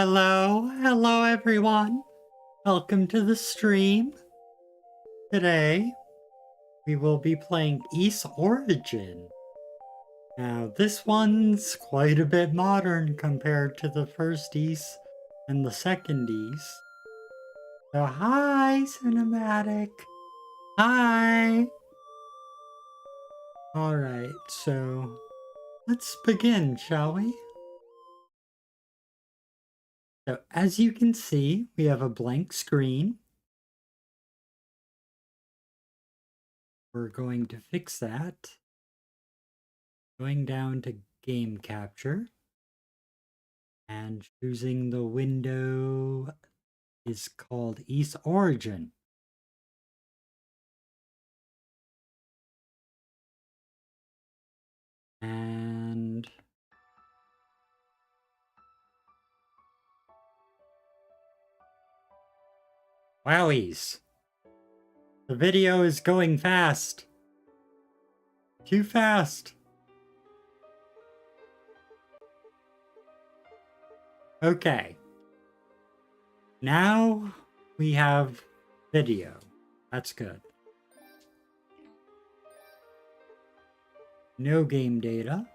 Hello everyone. Welcome to the stream. Today, we will be playing Ys-Origin. Now, this one's quite a bit modern compared to the first Ys and the second Ys. So, hi, Cinematic. Hi. Alright, so let's begin, shall we? So, as you can see, we have a blank screen. We're going to fix that. Going down to game capture and choosing the window is called Ys-Origin. And wowies. The video is going fast. Too fast. Okay. Now we have video. That's good. No game data.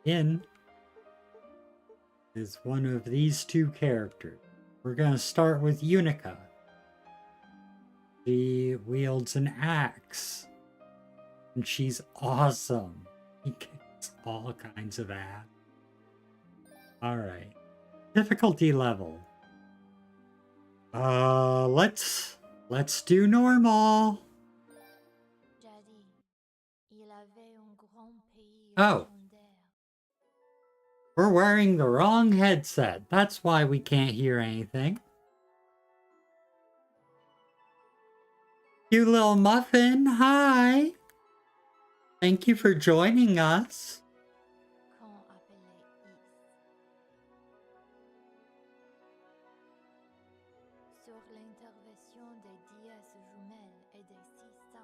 In is one of these two characters. We're going to start with Unica. She wields an axe. And she's awesome. He kicks all kinds of ass. Alright. Difficulty level. Let's do normal. Oh. We're wearing the wrong headset. That's why we can't hear anything. You little muffin, hi. Thank you for joining us. Sur l'intervention des Dias jumelles et des 600,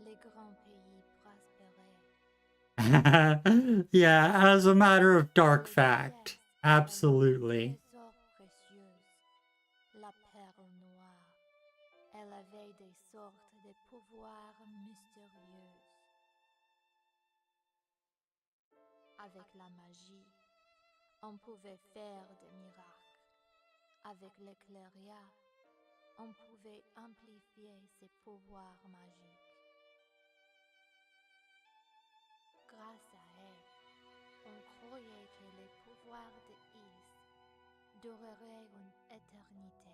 les grands pays prospéraient. Yeah, as a matter of dark fact. Absolutely. La perle noire, elle avait des sortes de pouvoirs mystérieux. Avec la magie, on pouvait faire des miracles. Avec l'éclairia, on pouvait amplifier ses pouvoirs magiques. Grâce à elle, on croyait que les pouvoirs de Ys dureraient une éternité.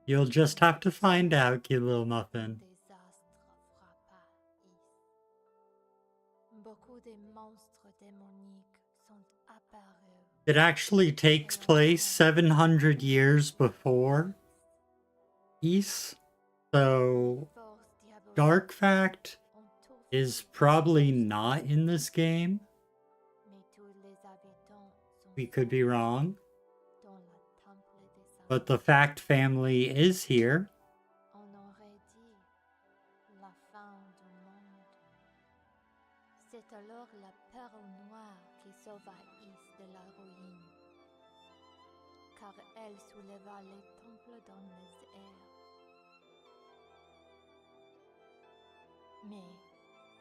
You'll just have to find out, you little muffin. Désastre frappa Ys. Beaucoup de monstres démoniques sont apparus. It actually takes place 700 years before Ys, so dark fact is probably not in this game. We could be wrong. But the fact family is here. C'est alors la perle noire qui sauva Ys de la ruine, car elle souleva les temples dans les airs. Mais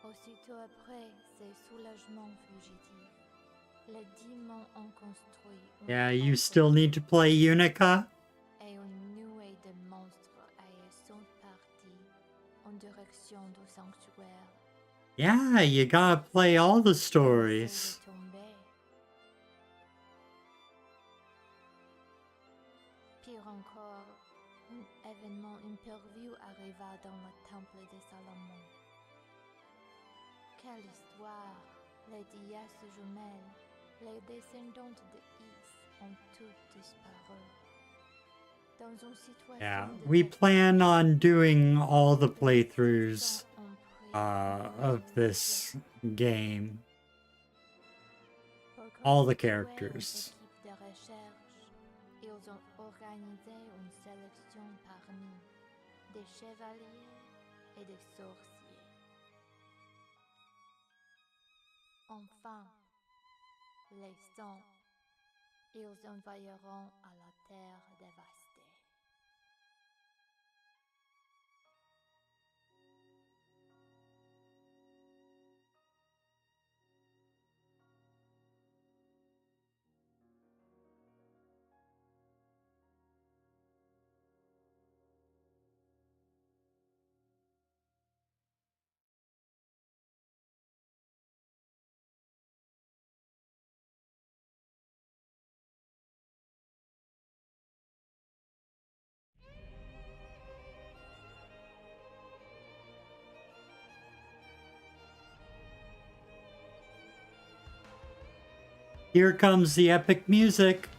aussitôt après ces soulagements fugitifs, les démons ont construit Yeah, you still need to play Unica? Et une nuée de monstres sont partis en direction du sanctuaire. Yeah, you gotta play all the stories. Pire encore, un événement imprévu arriva dans le temple de Salomon. Quelle histoire! Les Dias jumelles, les descendantes de Ys, ont toutes disparu. Dans une situation Yeah, we plan on doing all the playthroughs of this game. All the characters. Ils ont organisé une sélection parmi des chevaliers et des sorciers. Enfin, les sons, ils envahiront à la terre dévastée. Here comes the epic music.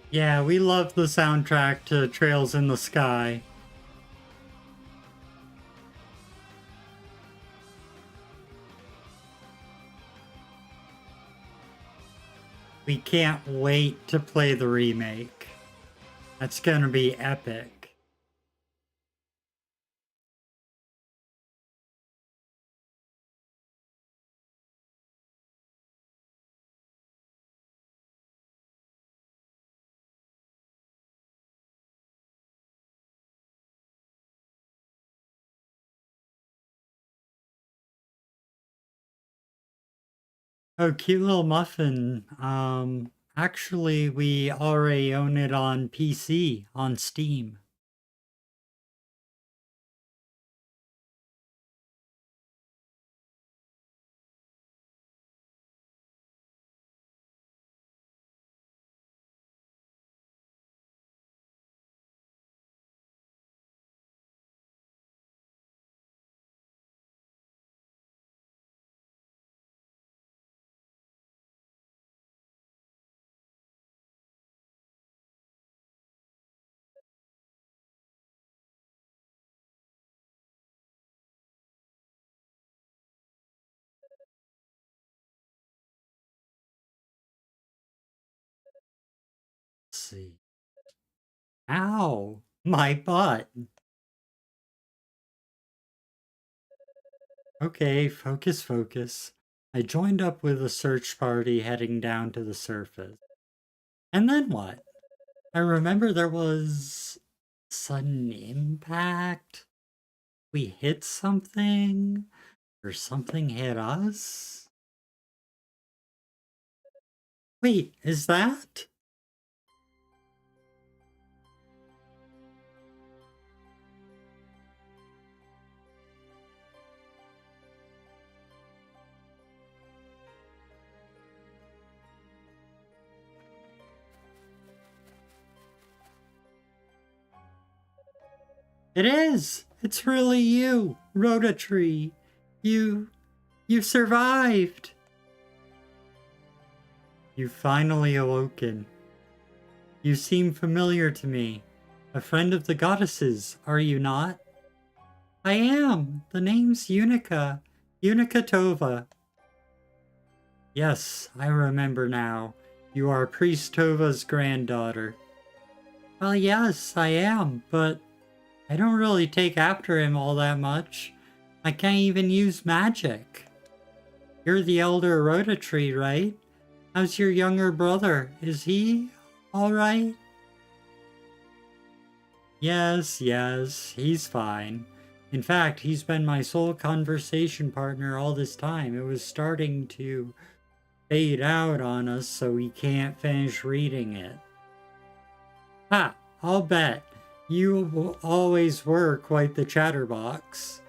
Yeah, we love the soundtrack to Trails in the Sky. We can't wait to play the remake. That's gonna be epic. Oh, cute little muffin. Actually, we already own it on PC, on Steam. Let's see. Ow! My butt! Okay, focus, focus. I joined up with a search party heading down to the surface. And then what? I remember there was sudden impact. We hit something, or something hit us? Wait, is that? It is! It's really you, Rotatree. You survived! You've finally awoken. You seem familiar to me. A friend of the goddesses, are you not? I am. The name's Unica. Unica Tova. Yes, I remember now. You are Priest Tova's granddaughter. Well, yes, I am, but I don't really take after him all that much. I can't even use magic. You're the elder Rhoda Tree, right? How's your younger brother? Is he alright? Yes, he's fine. In fact, he's been my sole conversation partner all this time. It was starting to fade out on us, so we can't finish reading it. Ha! I'll bet. You always were quite the chatterbox.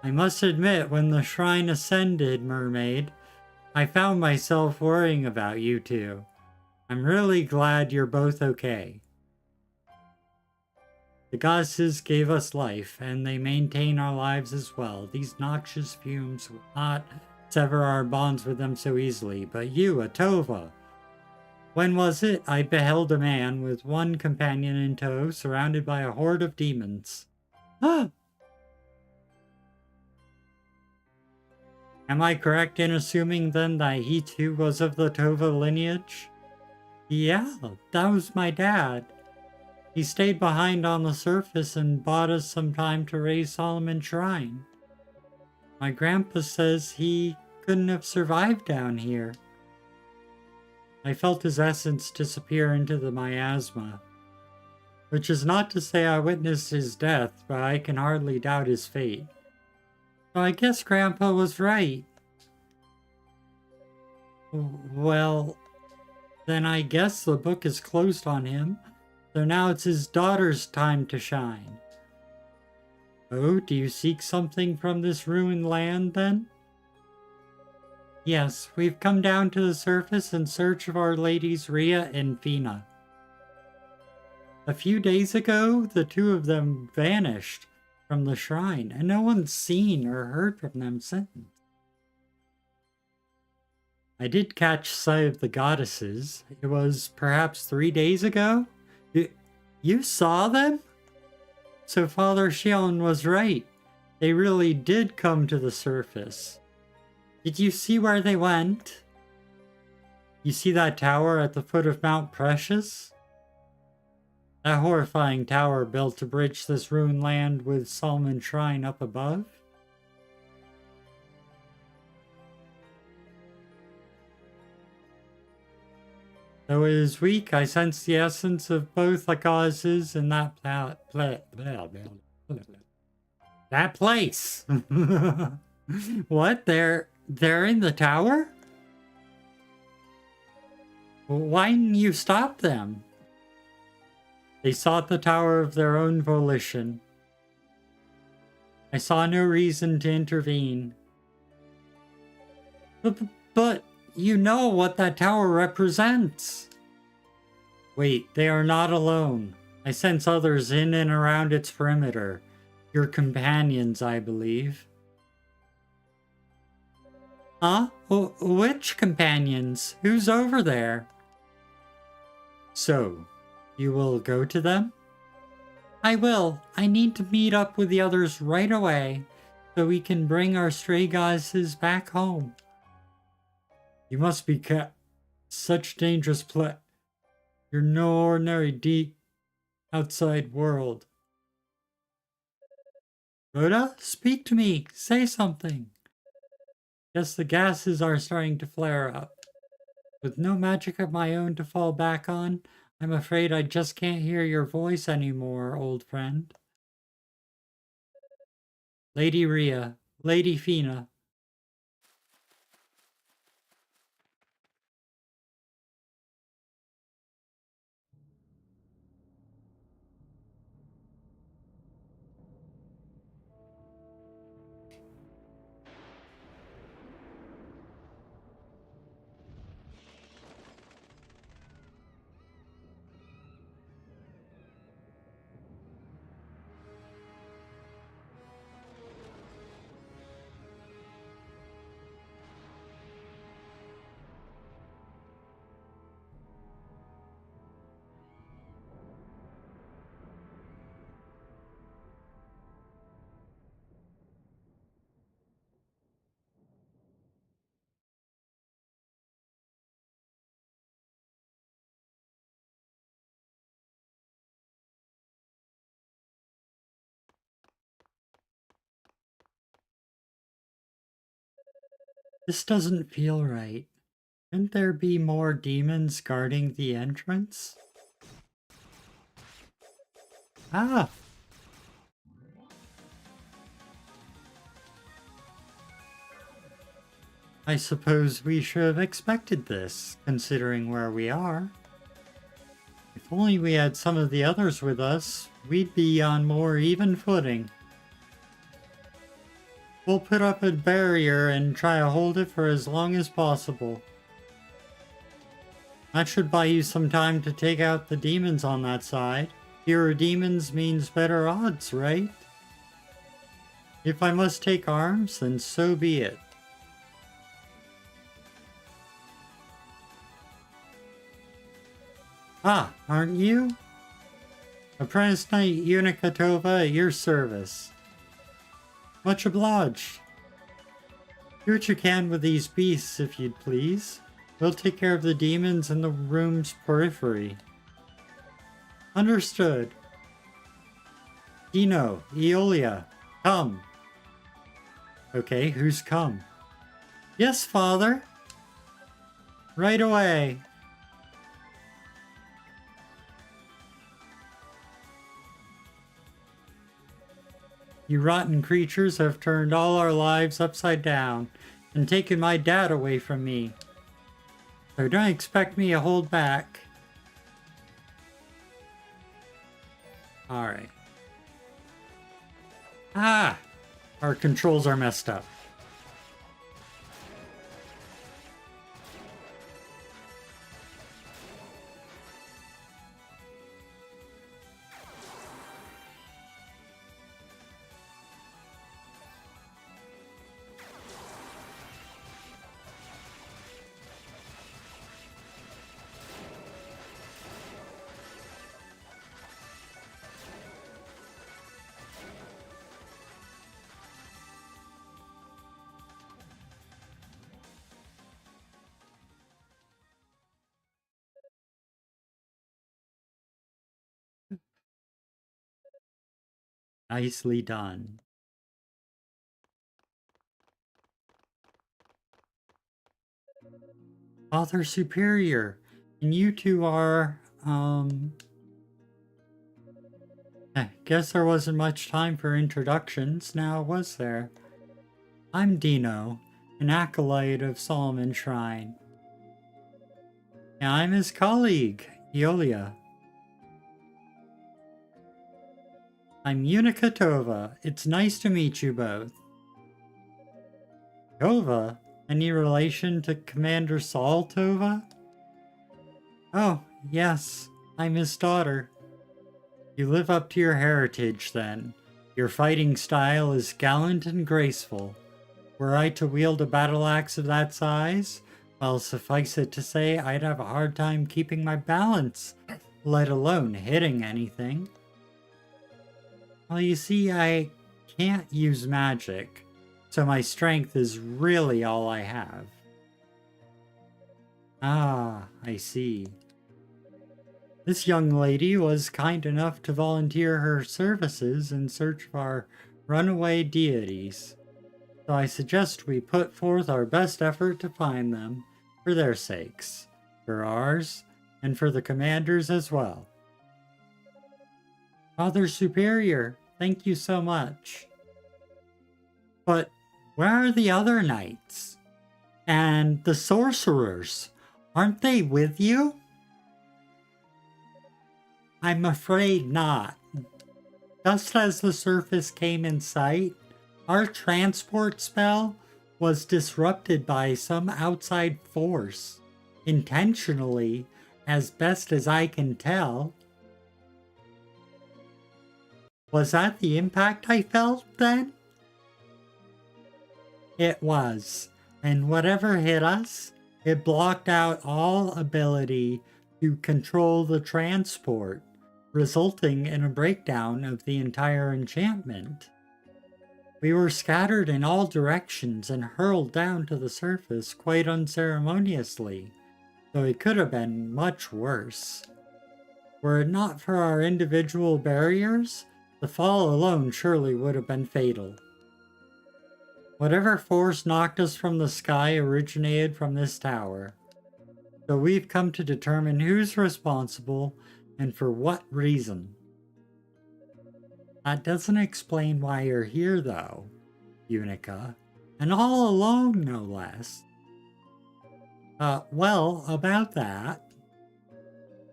I must admit, when the shrine ascended, Mermaid, I found myself worrying about you two. I'm really glad you're both okay. The goddesses gave us life, and they maintain our lives as well. These noxious fumes will not sever our bonds with them so easily. But you, Atova, when was it I beheld a man with one companion in tow, surrounded by a horde of demons? Ah! Am I correct in assuming then that he too was of the Tova lineage? Yeah, that was my dad. He stayed behind on the surface and bought us some time to raise Solomon Shrine. My grandpa says he couldn't have survived down here. I felt his essence disappear into the miasma. Which is not to say I witnessed his death, but I can hardly doubt his fate. So I guess Grandpa was right. Well, then I guess the book is closed on him. So now it's his daughter's time to shine. Oh, do you seek something from this ruined land, then? Yes, we've come down to the surface in search of our ladies Rhea and Fina. A few days ago, the two of them vanished from the shrine, and no one's seen or heard from them since. I did catch sight of the goddesses. It was perhaps 3 days ago? You saw them? So Father Shion was right. They really did come to the surface. Did you see where they went? You see that tower at the foot of Mount Precious? That horrifying tower built to bridge this ruined land with Solomon Shrine up above? Though it is weak, I sense the essence of both the goddesses in that that place. What? They're in the tower? Why didn't you stop them? They sought the tower of their own volition. I saw no reason to intervene. But you know what that tower represents. Wait, they are not alone. I sense others in and around its perimeter. Your companions, I believe. Huh? Which companions? Who's over there? So, you will go to them? I will. I need to meet up with the others right away, so we can bring our stray goddesses back home. You must be such dangerous You're no ordinary deep outside world. Rhoda, speak to me. Say something. Guess the gases are starting to flare up. With no magic of my own to fall back on, I'm afraid I just can't hear your voice anymore, old friend. Lady Rhea, Lady Fina. This doesn't feel right. Shouldn't there be more demons guarding the entrance? Ah! I suppose we should have expected this, considering where we are. If only we had some of the others with us, we'd be on more even footing. We'll put up a barrier and try to hold it for as long as possible. That should buy you some time to take out the demons on that side. Fewer demons means better odds, right? If I must take arms, then so be it. Ah, aren't you? Apprentice Knight Unikatova at your service. Much obliged. Do what you can with these beasts, if you'd please. We'll take care of the demons in the room's periphery. Understood. Dino, Eolia, come. Okay, who's come? Yes, father. Right away. You rotten creatures have turned all our lives upside down and taken my dad away from me. So don't expect me to hold back. Alright. Ah! Our controls are messed up. Nicely done. Father Superior, and you two are, I guess there wasn't much time for introductions, now was there? I'm Dino, an acolyte of Solomon Shrine. And I'm his colleague, Eolia. I'm Unica Tova. It's nice to meet you both. Tova? Any relation to Commander Saul Tova? Oh, yes. I'm his daughter. You live up to your heritage, then. Your fighting style is gallant and graceful. Were I to wield a battle axe of that size, well, suffice it to say, I'd have a hard time keeping my balance, let alone hitting anything. Well, you see, I can't use magic, so my strength is really all I have. Ah, I see. This young lady was kind enough to volunteer her services in search of our runaway deities. So I suggest we put forth our best effort to find them, for their sakes, for ours, and for the commander's as well. Father Superior, thank you so much. But where are the other knights? And the sorcerers? Aren't they with you? I'm afraid not. Just as the surface came in sight, our transport spell was disrupted by some outside force, intentionally, as best as I can tell. Was that the impact I felt then? It was, and whatever hit us, it blocked out all ability to control the transport, resulting in a breakdown of the entire enchantment. We were scattered in all directions and hurled down to the surface quite unceremoniously, though it could have been much worse. Were it not for our individual barriers, the fall alone surely would have been fatal. Whatever force knocked us from the sky originated from this tower. So we've come to determine who's responsible and for what reason. That doesn't explain why you're here, though, Unica. And all alone, no less. Well, about that,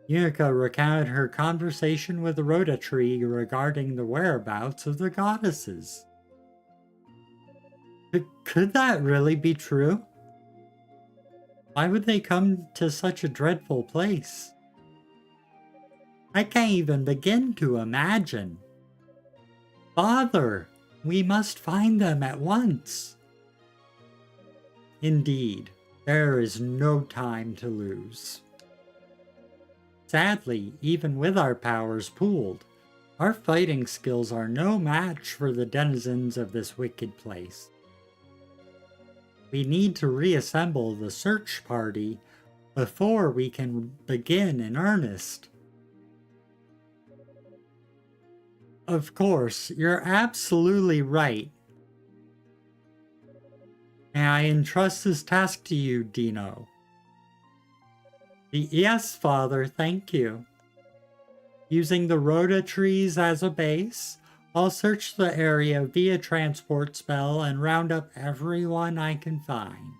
Unica recounted her conversation with the Rhoda tree regarding the whereabouts of the goddesses. Could that really be true? Why would they come to such a dreadful place? I can't even begin to imagine. Father, we must find them at once. Indeed, there is no time to lose. Sadly, even with our powers pooled, our fighting skills are no match for the denizens of this wicked place. We need to reassemble the search party before we can begin in earnest. Of course, you're absolutely right. May I entrust this task to you, Dino? Yes, Father, thank you. Using the Rhoda trees as a base, I'll search the area via transport spell and round up everyone I can find.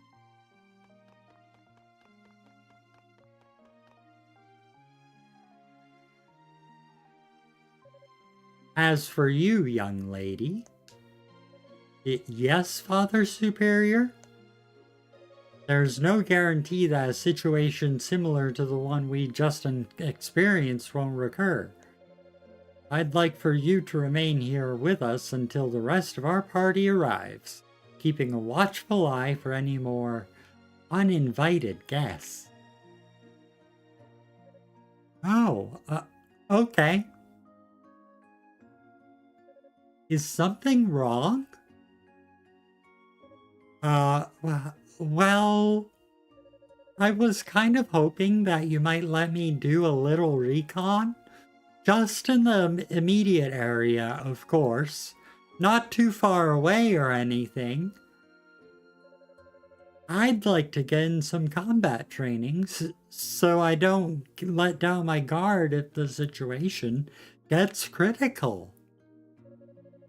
As for you, young lady... Yes, Father Superior? There's no guarantee that a situation similar to the one we just experienced won't recur. I'd like for you to remain here with us until the rest of our party arrives, keeping a watchful eye for any more uninvited guests. Oh, okay. Is something wrong? Well, I was kind of hoping that you might let me do a little recon. Just in the immediate area, of course. Not too far away or anything. I'd like to get in some combat training so I don't let down my guard if the situation gets critical.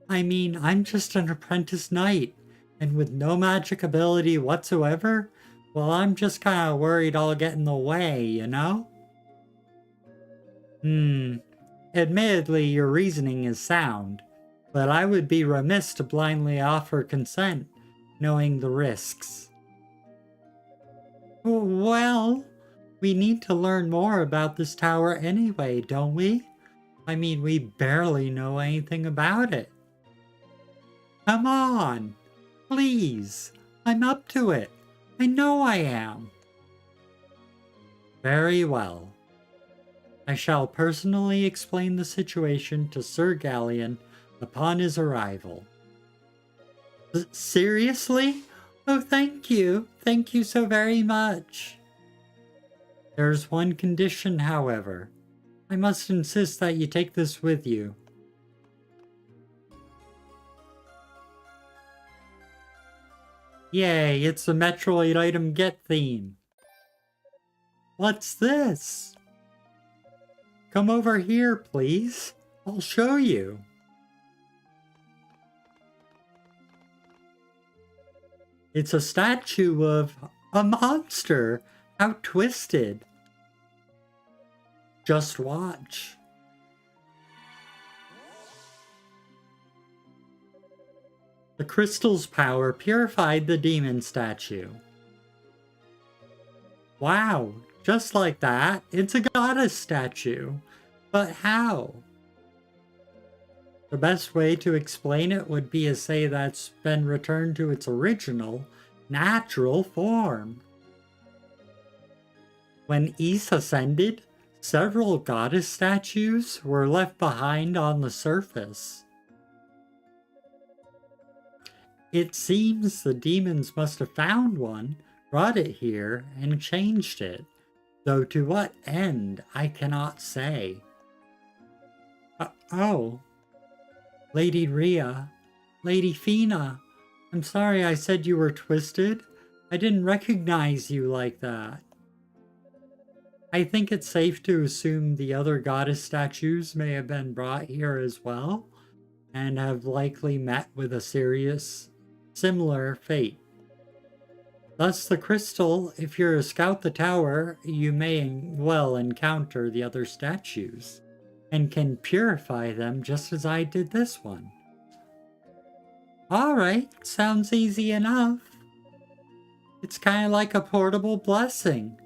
I mean, I'm just an apprentice knight, and with no magic ability whatsoever, well, I'm just kind of worried I'll get in the way, you know? Admittedly, your reasoning is sound, but I would be remiss to blindly offer consent, knowing the risks. Well, we need to learn more about this tower anyway, don't we? I mean, we barely know anything about it. Come on, please, I'm up to it. I know I am. Very well. I shall personally explain the situation to Sir Galleon upon his arrival. Seriously? Oh, thank you. Thank you so very much. There's one condition, however. I must insist that you take this with you. Yay, it's the Metroid item get theme. What's this? Come over here, please. I'll show you. It's a statue of a monster. How twisted. Just watch. The crystal's power purified the demon statue. Wow, just like that, it's a goddess statue. But how? The best way to explain it would be to say that it's been returned to its original, natural form. When Ys ascended, several goddess statues were left behind on the surface. It seems the demons must have found one, brought it here, and changed it, though to what end I cannot say. Oh, Lady Rhea, Lady Fina, I'm sorry I said you were twisted. I didn't recognize you like that. I think it's safe to assume the other goddess statues may have been brought here as well, and have likely met with a similar fate. Thus the crystal, if you're a scout the tower, you may well encounter the other statues, and can purify them just as I did this one. Alright, sounds easy enough. It's kind of like a portable blessing.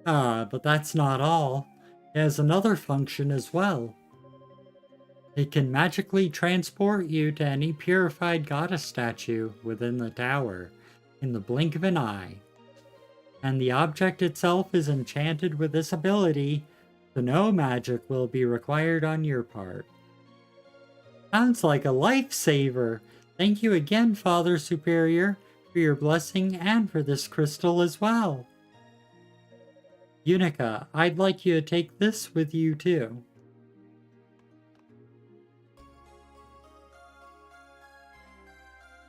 But that's not all. It has another function as well. It can magically transport you to any purified goddess statue within the tower in the blink of an eye. And the object itself is enchanted with this ability, so no magic will be required on your part. Sounds like a lifesaver! Thank you again, Father Superior, for your blessing and for this crystal as well. Unica, I'd like you to take this with you too.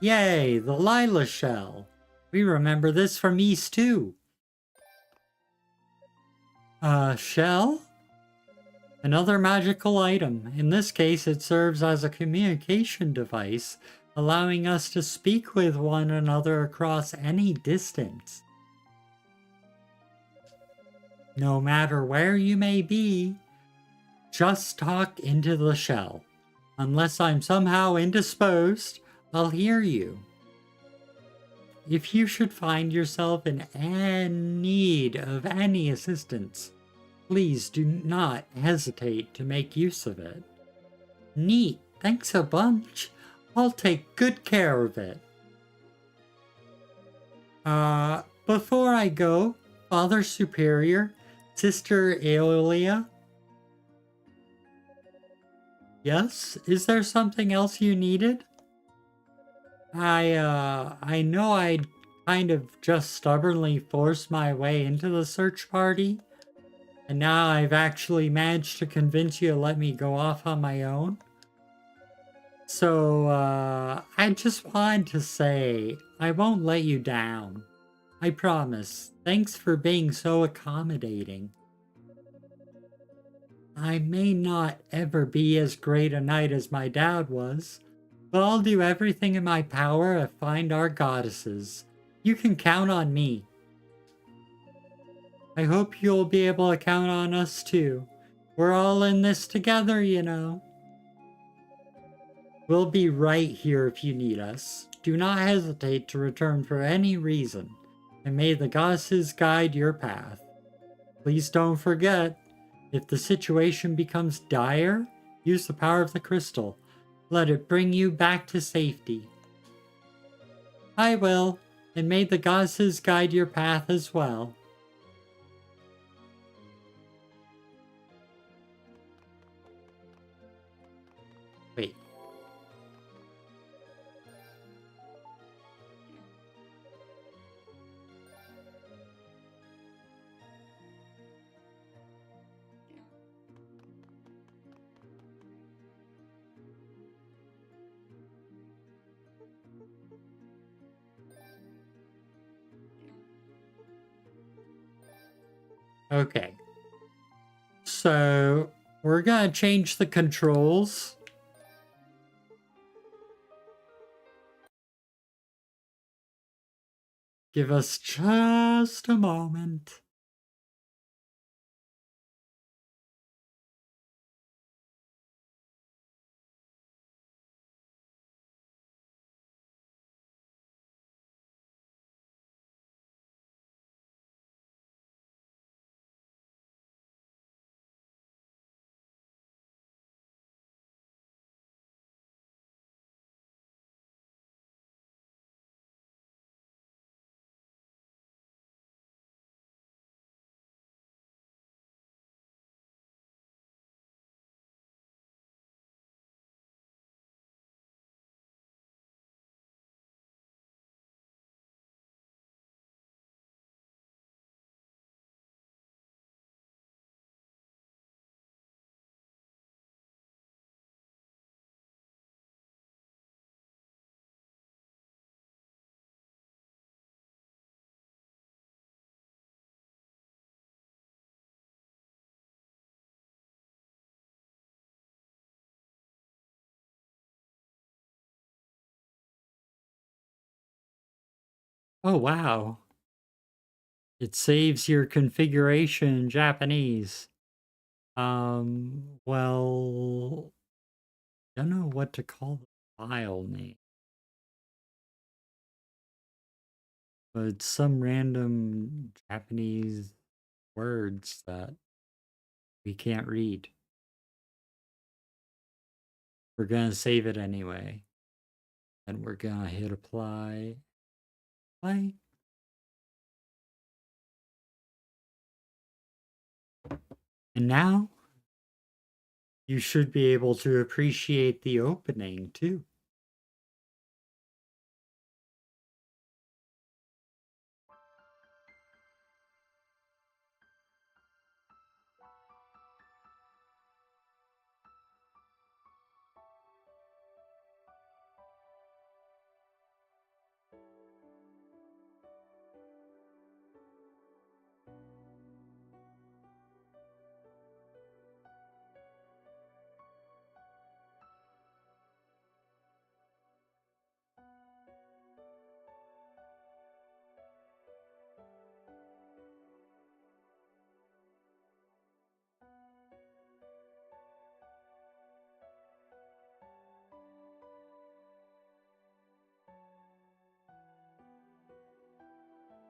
Yay, the Lila shell. We remember this from Ys too. Shell? Another magical item. In this case, it serves as a communication device, allowing us to speak with one another across any distance. No matter where you may be, just talk into the shell. Unless I'm somehow indisposed, I'll hear you. If you should find yourself in need of any assistance, please do not hesitate to make use of it. Neat, thanks a bunch. I'll take good care of it. Before I go, Father Superior, Sister Aeolia? Yes? Is there something else you needed? I know I'd kind of just stubbornly forced my way into the search party, and now I've actually managed to convince you to let me go off on my own. So, I just wanted to say, I won't let you down. I promise. Thanks for being so accommodating. I may not ever be as great a knight as my dad was, but I'll do everything in my power to find our goddesses. You can count on me. I hope you'll be able to count on us too. We're all in this together, you know. We'll be right here if you need us. Do not hesitate to return for any reason, and may the goddesses guide your path. Please don't forget, if the situation becomes dire, use the power of the crystal. Let it bring you back to safety. I will, and may the goddesses guide your path as well. Wait. Okay. So, we're gonna change the controls. Give us just a moment. Oh, wow. It saves your configuration in Japanese. Well, don't know what to call the file name. But some random Japanese words that we can't read. We're gonna save it anyway. And we're gonna hit apply. Play. And now you should be able to appreciate the opening too.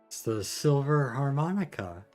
It's the silver harmonica.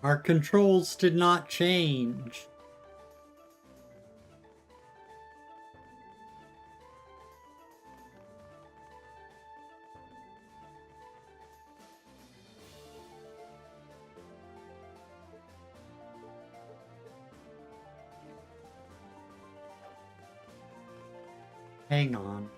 Our controls did not change. Hang on.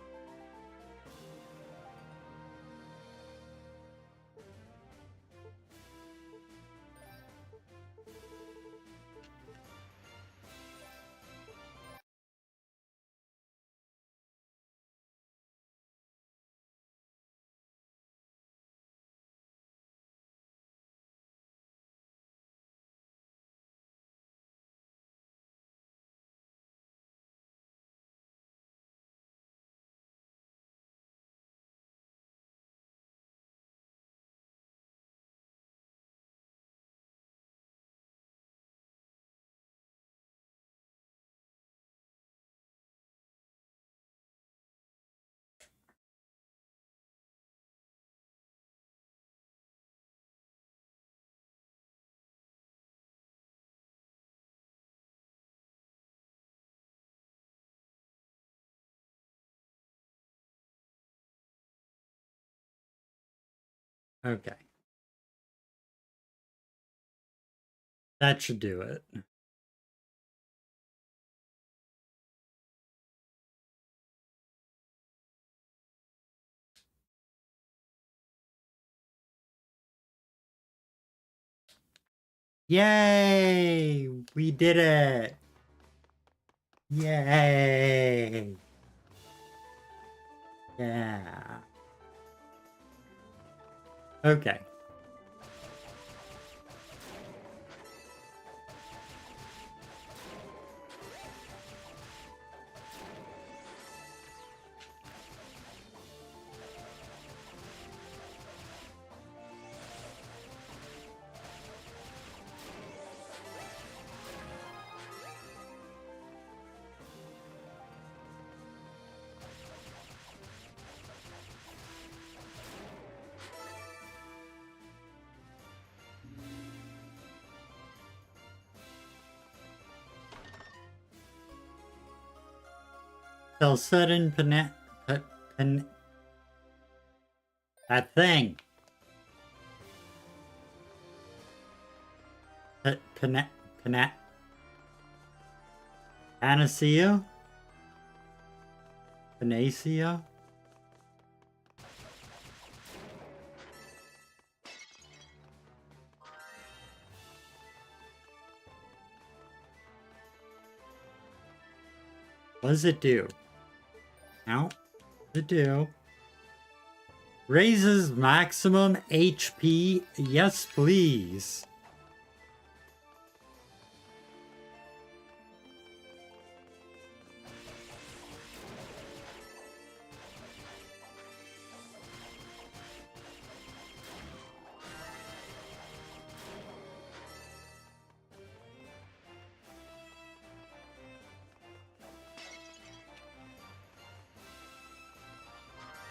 Okay. That should do it. Yay! We did it! Yay! Yeah. Okay. They'll set in that thing. Connect. Panacea? Panacea? What does it do? Now, what does it do? Raises maximum HP. Yes, please.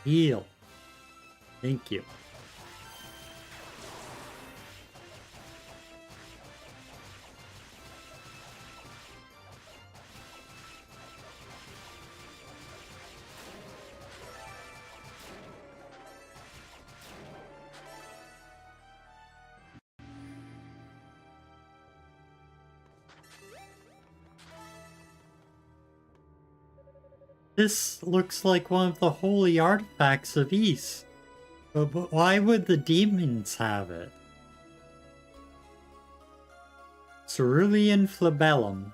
Heal. Thank you. This looks like one of the holy artifacts of Ys. But why would the demons have it? Cerulean Flabellum.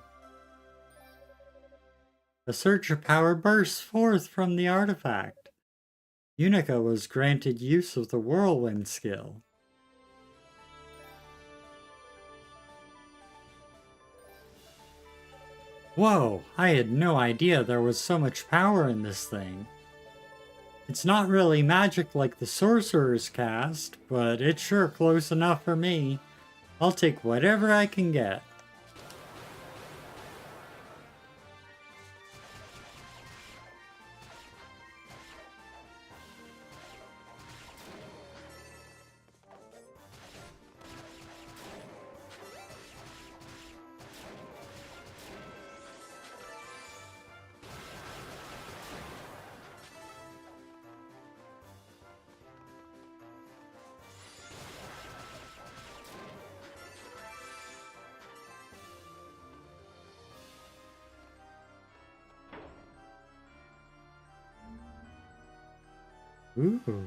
A surge of power bursts forth from the artifact. Unica was granted use of the whirlwind skill. Whoa, I had no idea there was so much power in this thing. It's not really magic like the sorcerer's cast, but it's sure close enough for me. I'll take whatever I can get. Ooh.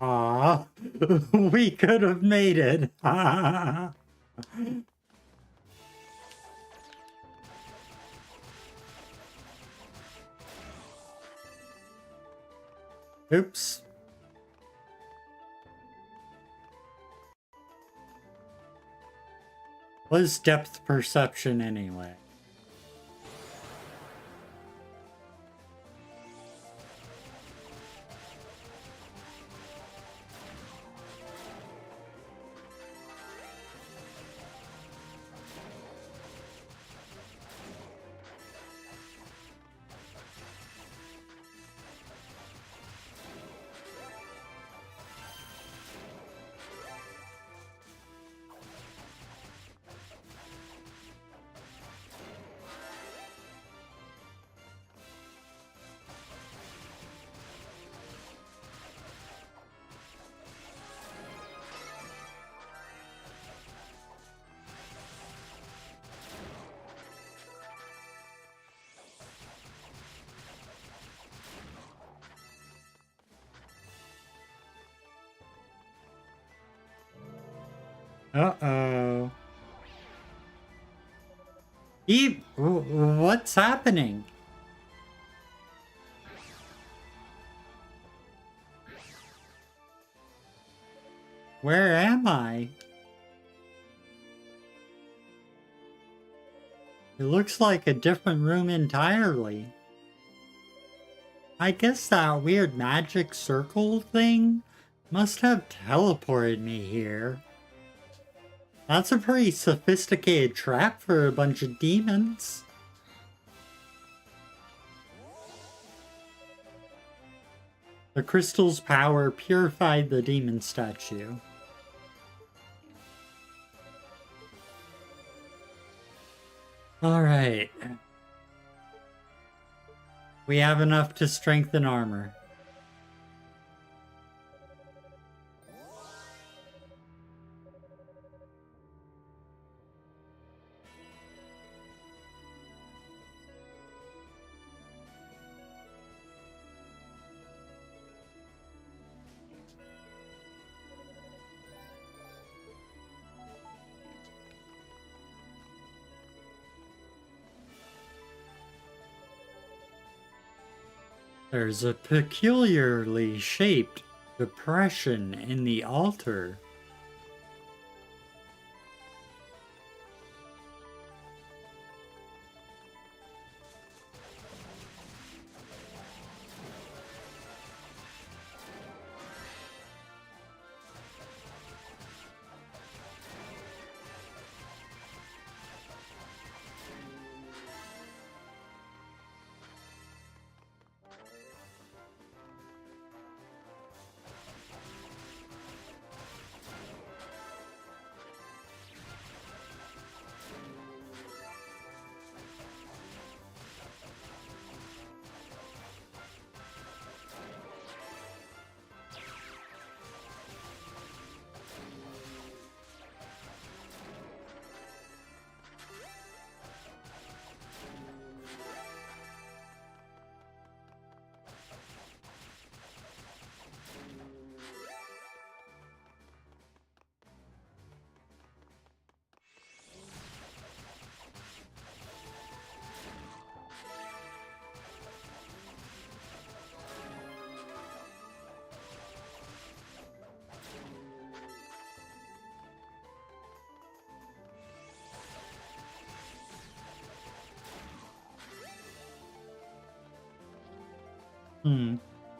Ah, we could have made it. Oops. What is depth perception anyway? Uh-oh. What's happening? Where am I? It looks like a different room entirely. I guess that weird magic circle thing must have teleported me here. That's a pretty sophisticated trap for a bunch of demons. The crystal's power purified the demon statue. Alright. We have enough to strengthen armor. There's a peculiarly shaped depression in the altar.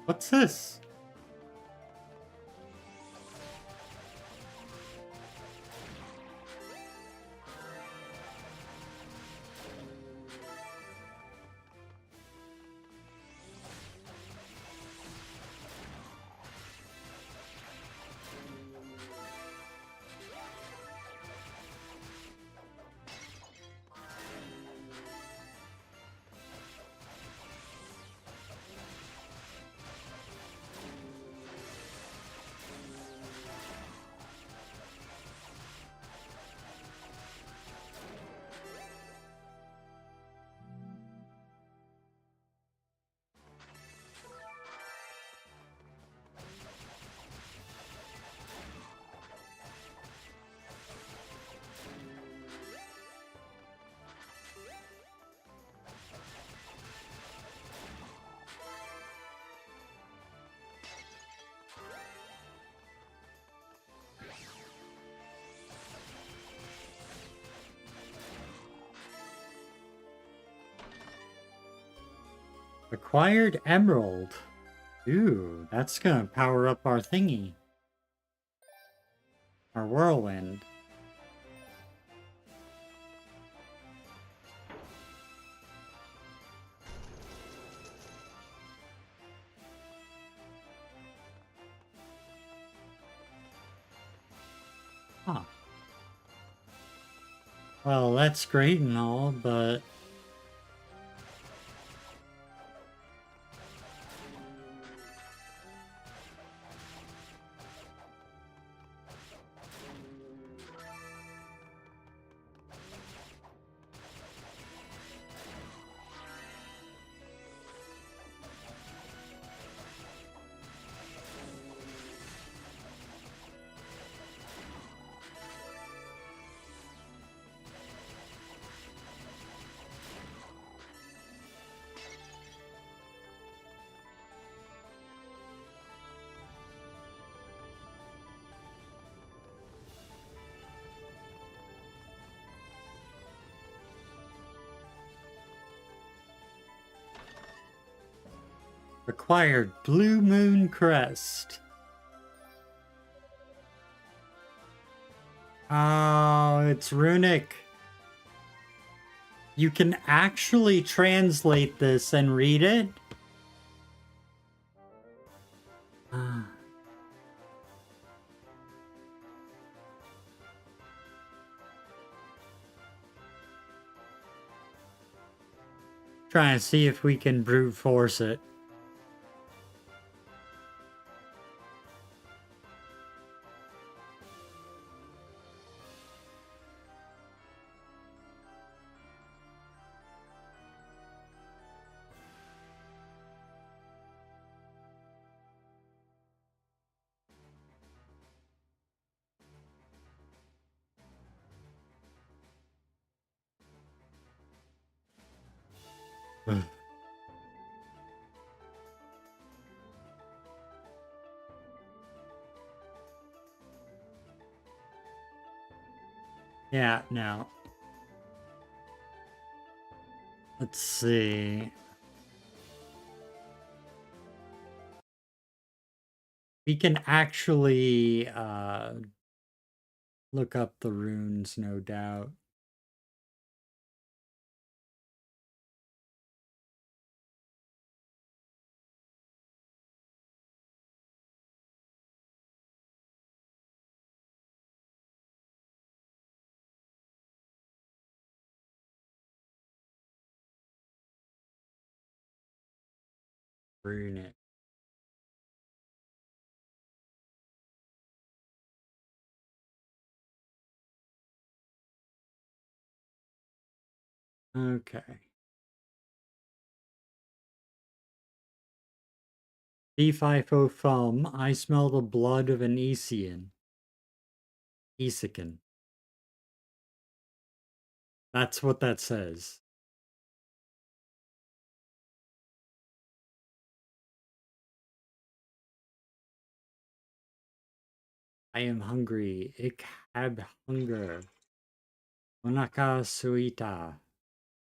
What's this? Acquired emerald. Ooh, that's gonna power up our thingy. Our whirlwind. Huh. Well, that's great and all, but... Acquired Blue Moon Crest. Oh, it's runic. You can actually translate this and read it? Ah. Trying to see if we can brute force it. Yeah, no. Let's see. We can actually look up the runes, no doubt. Rune it. Okay. D5O Thumb, I smell the blood of an Isian. Isican. That's what that says. I am hungry. Ich hab Hunger. Onaka suita.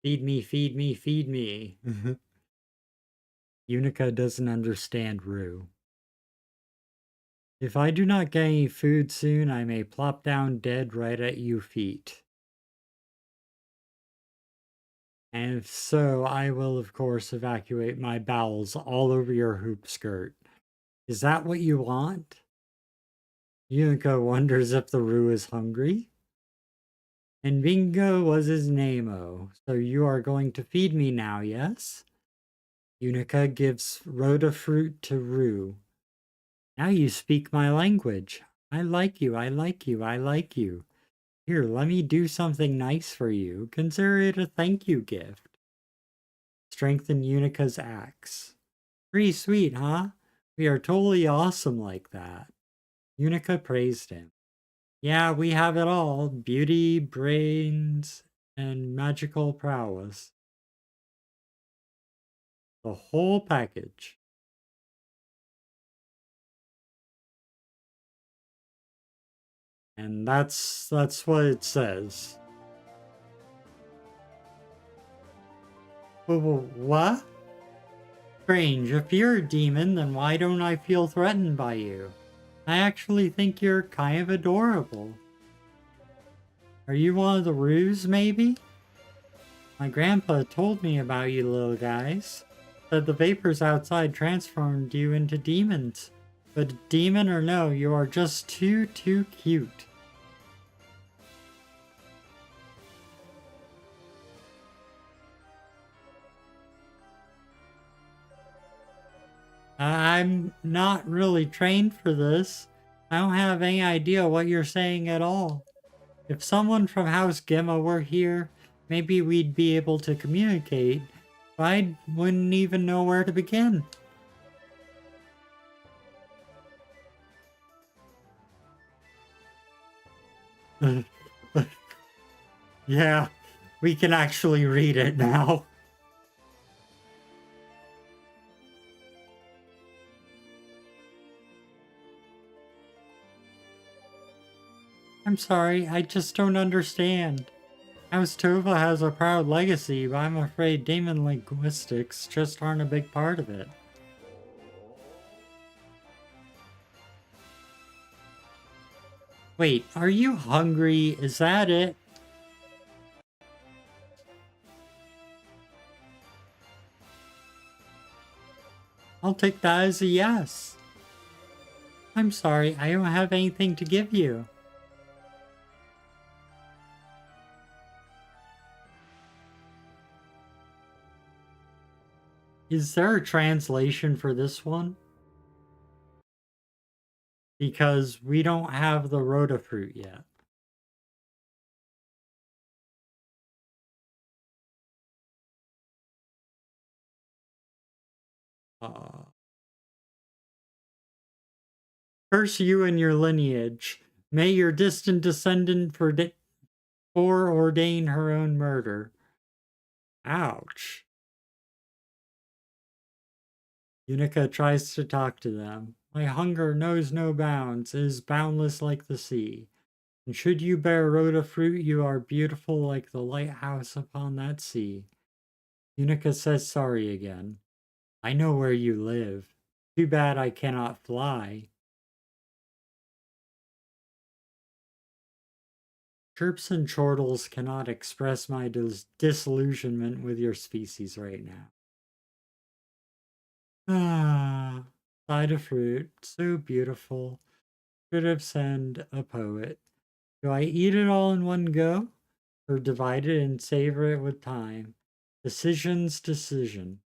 Feed me, feed me, feed me. Unica doesn't understand Rue. If I do not get any food soon, I may plop down dead right at you feet. And if so, I will of course evacuate my bowels all over your hoop skirt. Is that what you want? Unica wonders if the Rue is hungry. And Bingo was his name-o. So you are going to feed me now, yes? Unica gives Rhoda fruit to Rue. Now you speak my language. I like you, I like you, I like you. Here, let me do something nice for you. Consider it a thank you gift. Strengthen Unica's axe. Pretty sweet, huh? We are totally awesome like that. Unica praised him. Yeah, we have it all. Beauty, brains, and magical prowess. The whole package. And that's what it says. What? Strange, if you're a demon, then why don't I feel threatened by you? I actually think you're kind of adorable. Are you one of the Rues, maybe? My grandpa told me about you little guys. Said the vapors outside transformed you into demons. But demon or no, you are just too cute. I'm not really trained for this. I don't have any idea what you're saying at all. If someone from House Gemma were here, maybe we'd be able to communicate, but I wouldn't even know where to begin. Yeah, we can actually read it now. I'm sorry, I just don't understand. House Tova has a proud legacy, but I'm afraid demon linguistics just aren't a big part of it. Wait, are you hungry? Is that it? I'll take that as a yes. I'm sorry, I don't have anything to give you. Is there a translation for this one? Because we don't have the Rhoda fruit yet. Curse you and your lineage. May your distant descendant foreordain her own murder. Ouch. Unica tries to talk to them. My hunger knows no bounds, it is boundless like the sea. And should you bear rhoda fruit, you are beautiful like the lighthouse upon that sea. Unica says sorry again. I know where you live. Too bad I cannot fly. Chirps and chortles cannot express my disillusionment with your species right now. Ah, side of fruit, so beautiful. Should have sent a poet. Do I eat it all in one go? Or divide it and savor it with time? Decision.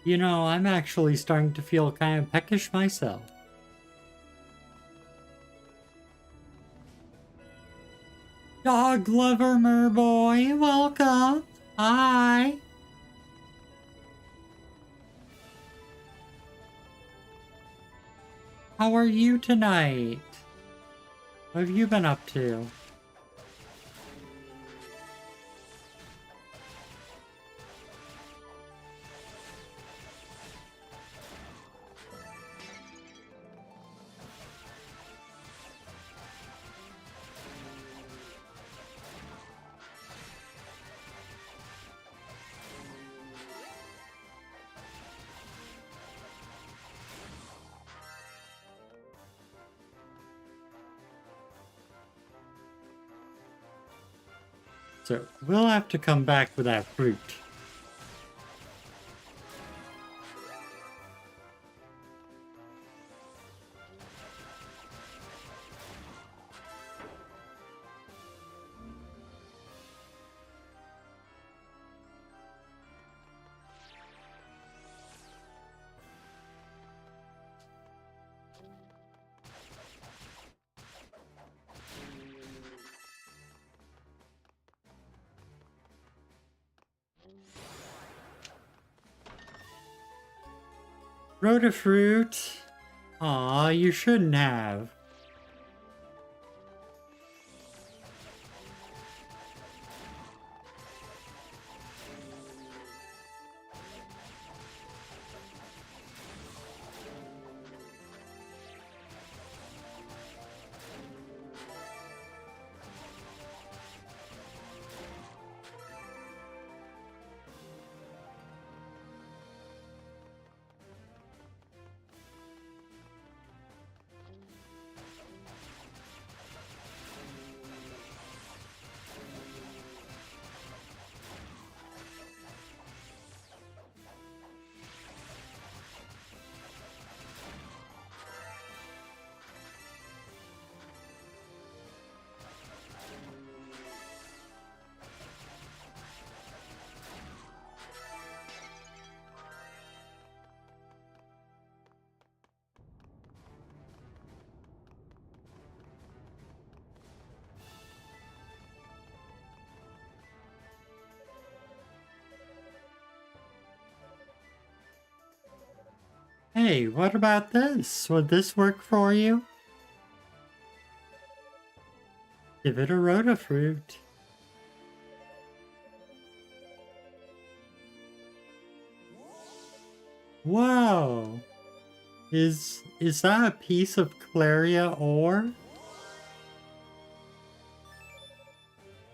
You know, I'm actually starting to feel kind of peckish myself. Dog lover merboy, welcome. Hi. How are you tonight? What have you been up to? So, we'll have to come back with that fruit. Rhoda fruit. Aw, you shouldn't have. Hey, what about this? Would this work for you? Give it a rhoda fruit. Whoa! Is that a piece of Claria ore?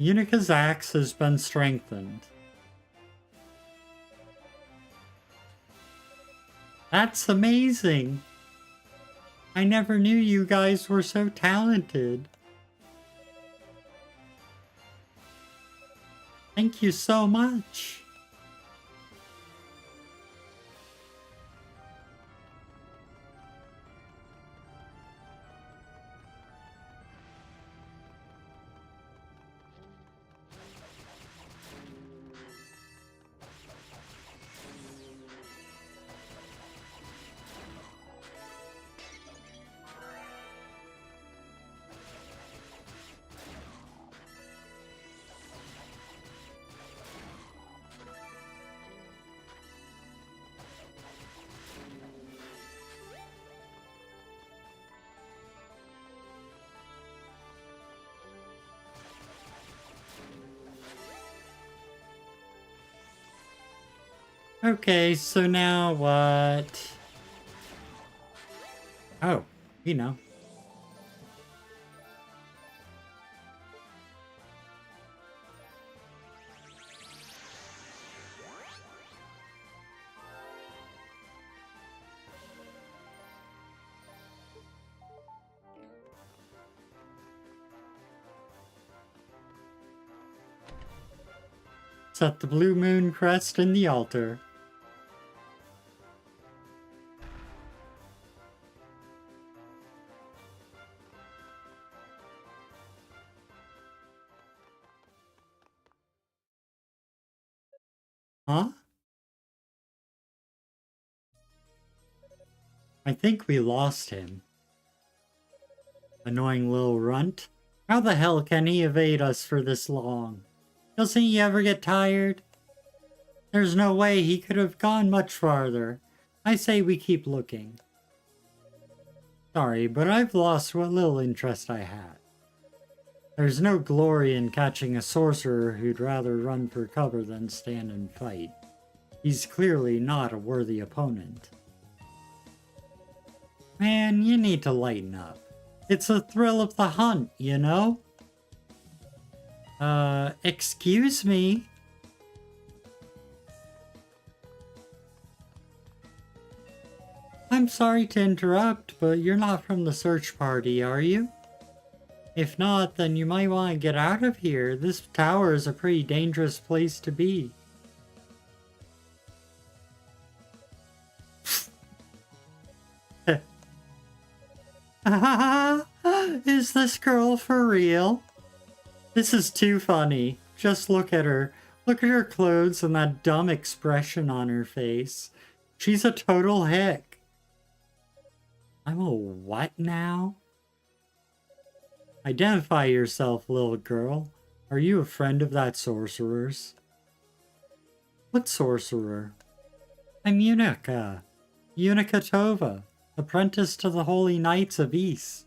Unica's axe has been strengthened. That's amazing! I never knew you guys were so talented. Thank you so much. Okay, so now what? Oh, you know. Set the blue moon crest in the altar. Huh? I think we lost him. Annoying little runt. How the hell can he evade us for this long? Doesn't he ever get tired? There's no way he could have gone much farther. I say we keep looking. Sorry, but I've lost what little interest I had. There's no glory in catching a sorcerer who'd rather run for cover than stand and fight. He's clearly not a worthy opponent. Man, you need to lighten up. It's the thrill of the hunt, you know? Excuse me? I'm sorry to interrupt, but you're not from the search party, are you? If not, then you might want to get out of here. This tower is a pretty dangerous place to be. Is this girl for real? This is too funny. Just look at her. Look at her clothes and that dumb expression on her face. She's a total hick. I'm a what now? Identify yourself, little girl. Are you a friend of that sorcerer's? What sorcerer? I'm Unica. Unica Tova, apprentice to the Holy Knights of Ys.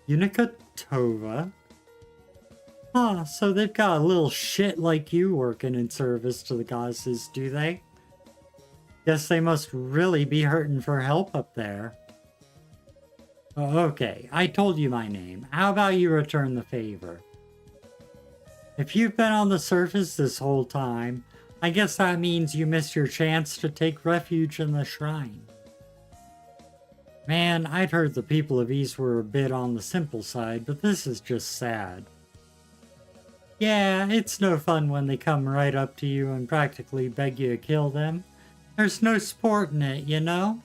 Unica Tova? Huh, so they've got a little shit like you working in service to the goddesses, do they? Guess they must really be hurting for help up there. Oh, okay, I told you my name. How about you return the favor? If you've been on the surface this whole time, I guess that means you missed your chance to take refuge in the shrine. Man, I'd heard the people of Ys were a bit on the simple side, but this is just sad. Yeah, it's no fun when they come right up to you and practically beg you to kill them. There's no sport in it, you know?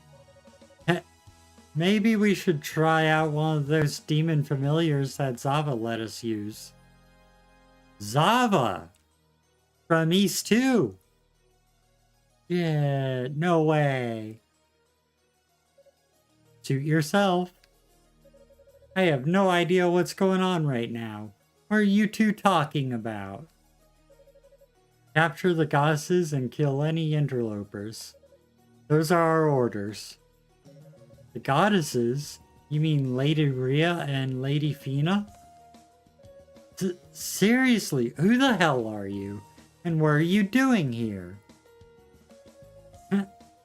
Maybe we should try out one of those demon familiars that Zava let us use. Zava! From Ys too! Yeah, no way. Suit yourself. I have no idea what's going on right now. What are you two talking about? Capture the goddesses and kill any interlopers. Those are our orders. The goddesses? You mean Lady Rhea and Lady Fina? Seriously, who the hell are you? And what are you doing here?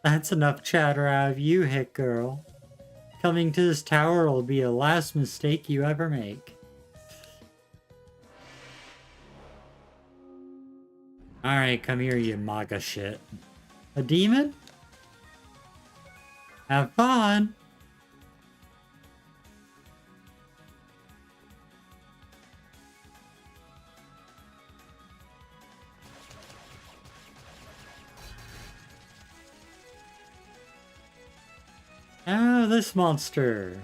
That's enough chatter out of you, hick girl. Coming to this tower will be the last mistake you ever make. Alright, come here, you MAGA shit. A demon? Have fun! Ah, this monster.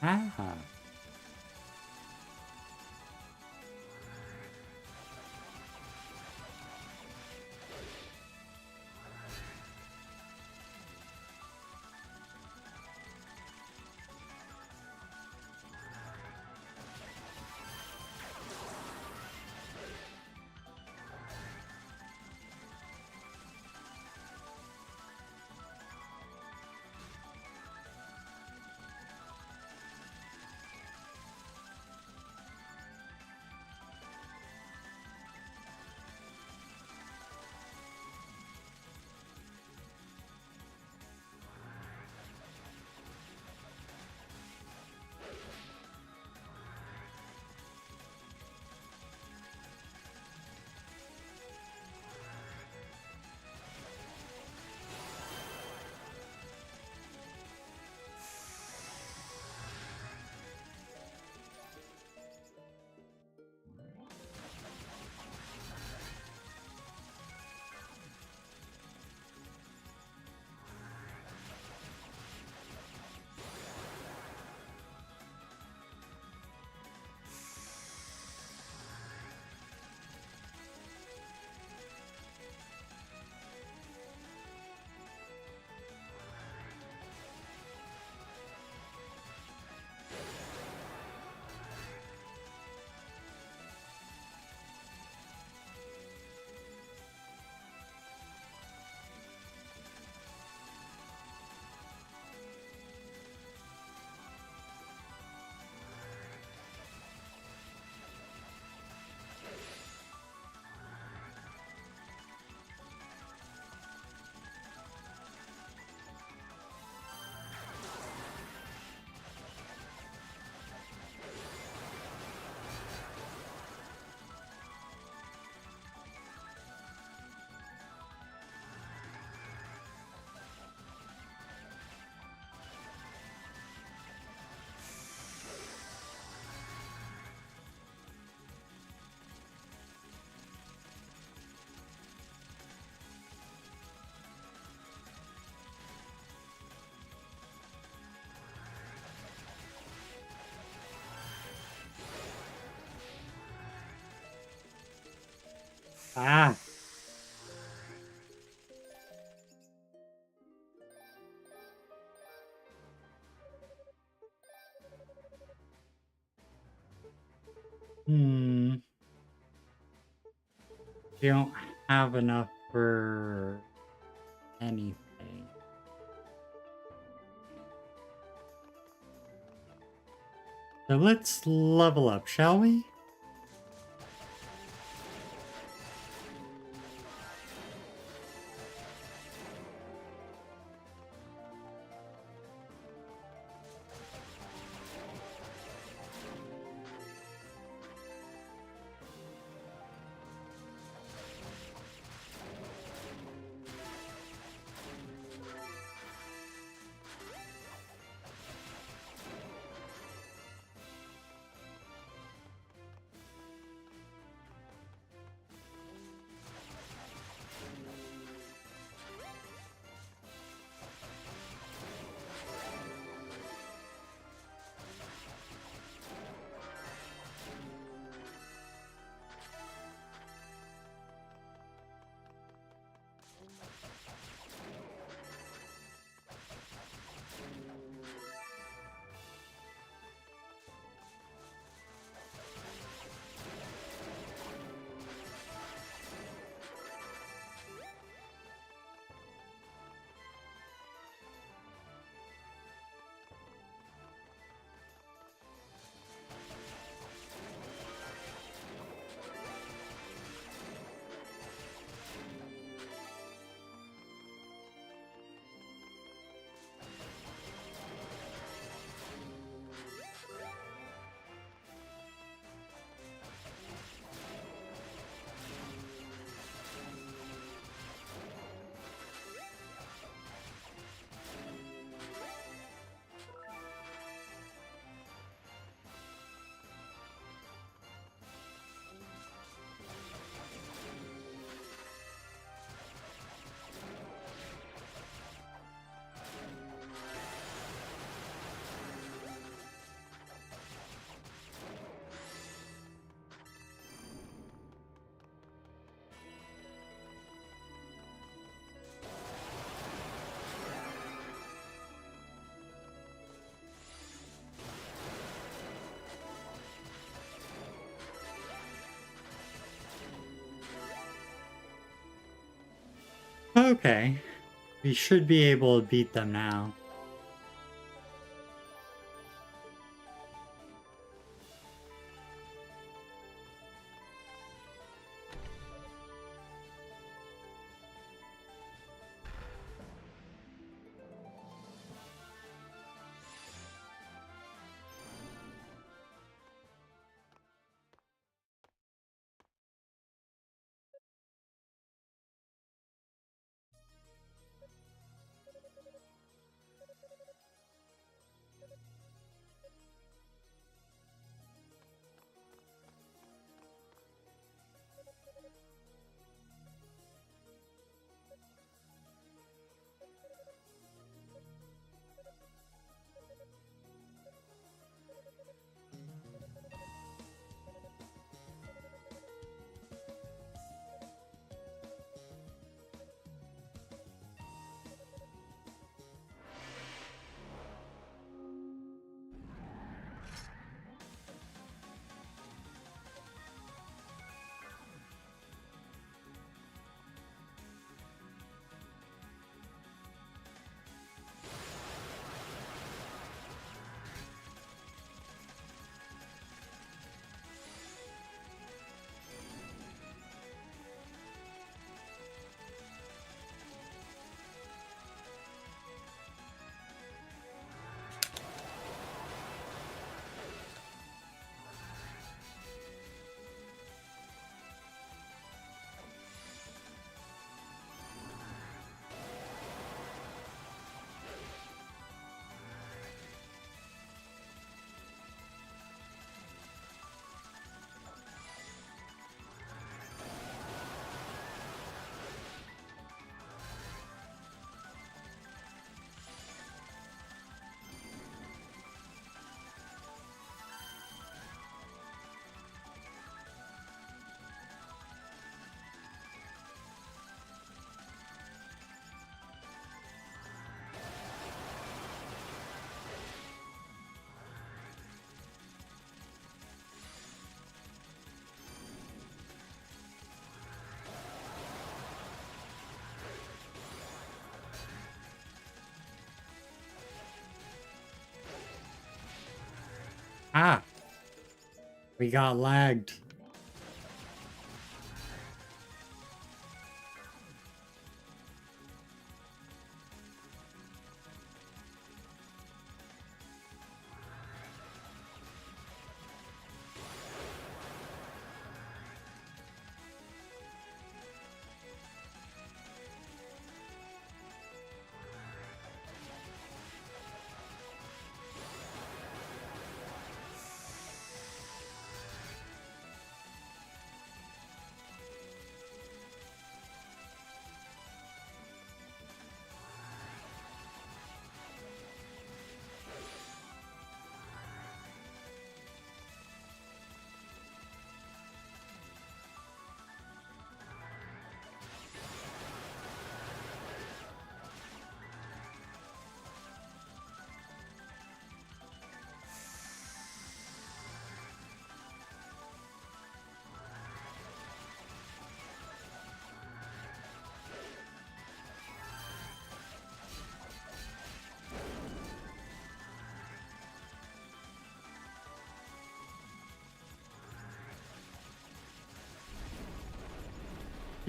Ah. Ah! Hmm. You don't have enough for anything. So let's level up, shall we? Okay. We should be able to beat them now. Ah! We got lagged.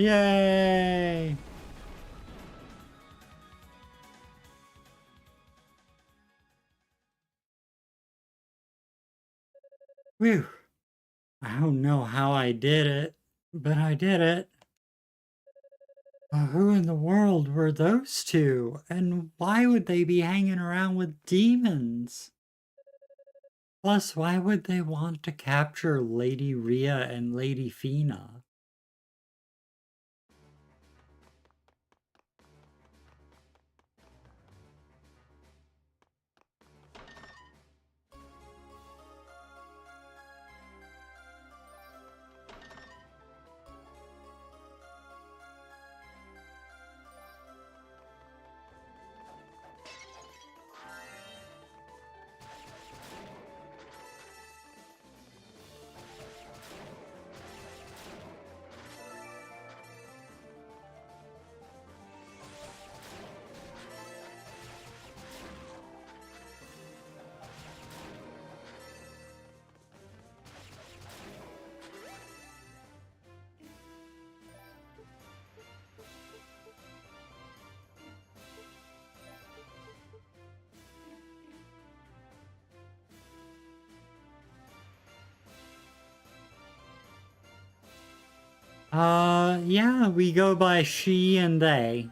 Yay! Whew. I don't know how I did it, but I did it. Who in the world were those two? And why would they be hanging around with demons? Plus, why would they want to capture Lady Rhea and Lady Fina? Yeah, we go by she and they.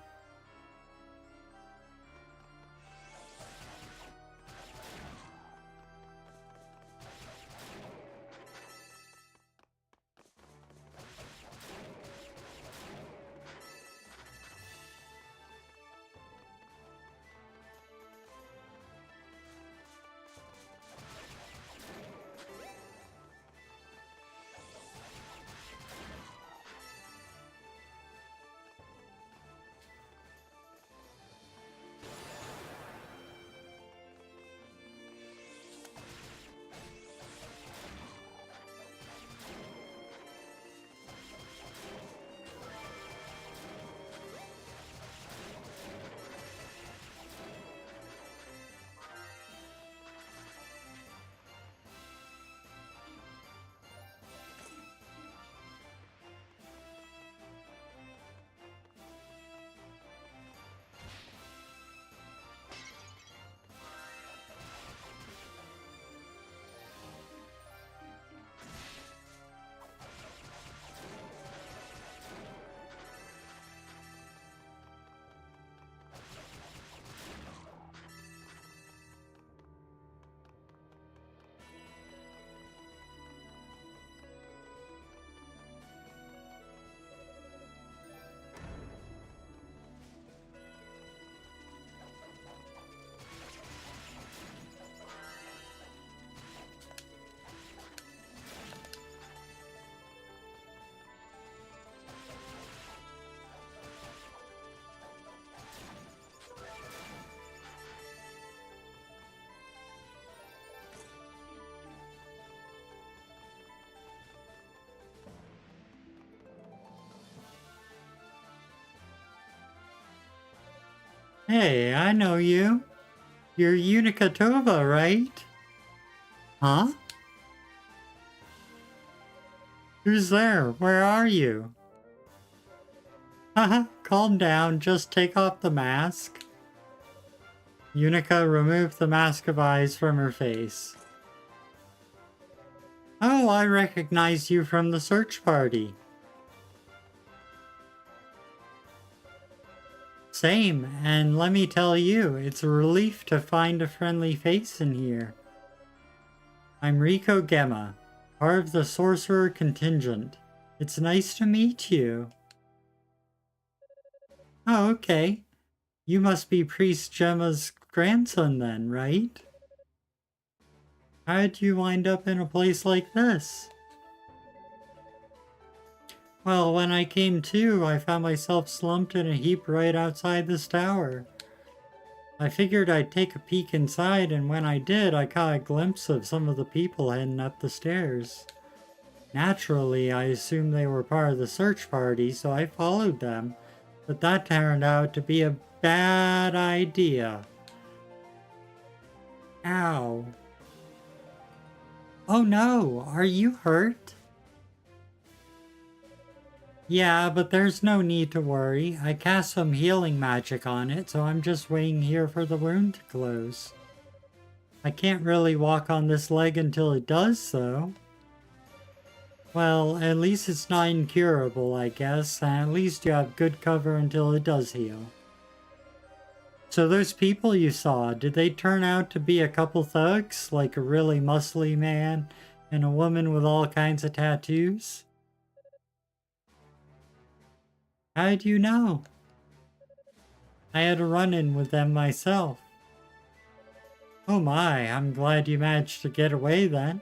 Hey, I know you. You're Unikatova, right? Huh? Who's there? Where are you? Haha, calm down, just take off the mask. Unica removed the mask of eyes from her face. Oh, I recognize you from the search party. Same, and let me tell you, it's a relief to find a friendly face in here. I'm Rico Gemma, part of the sorcerer contingent. It's nice to meet you. Oh, okay. You must be Priest Gemma's grandson then, right? How did you wind up in a place like this? Well, when I came to, I found myself slumped in a heap right outside this tower. I figured I'd take a peek inside, and when I did, I caught a glimpse of some of the people heading up the stairs. Naturally, I assumed they were part of the search party, so I followed them, but that turned out to be a bad idea. Ow. Oh no, are you hurt? Yeah, but there's no need to worry. I cast some healing magic on it, so I'm just waiting here for the wound to close. I can't really walk on this leg until it does, though. Well, at least it's not incurable, I guess, and at least you have good cover until it does heal. So those people you saw, did they turn out to be a couple thugs, like a really muscly man and a woman with all kinds of tattoos? How did you know? I had a run-in with them myself. Oh my, I'm glad you managed to get away then.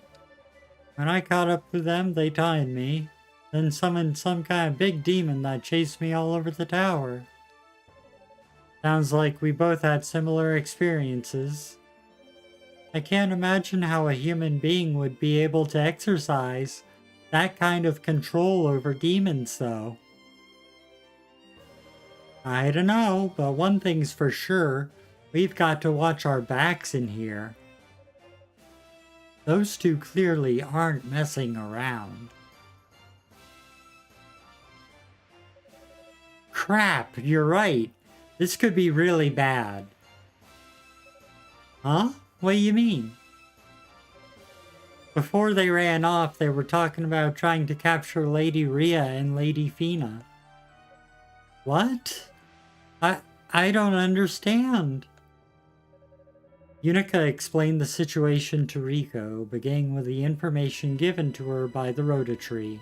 When I caught up with them, they tied me, then summoned some kind of big demon that chased me all over the tower. Sounds like we both had similar experiences. I can't imagine how a human being would be able to exercise that kind of control over demons, though. I don't know, but one thing's for sure, we've got to watch our backs in here. Those two clearly aren't messing around. Crap, you're right. This could be really bad. Huh? What do you mean? Before they ran off, they were talking about trying to capture Lady Rhea and Lady Fina. What? I don't understand. Unica explained the situation to Rico, beginning with the information given to her by the Rhoda tree.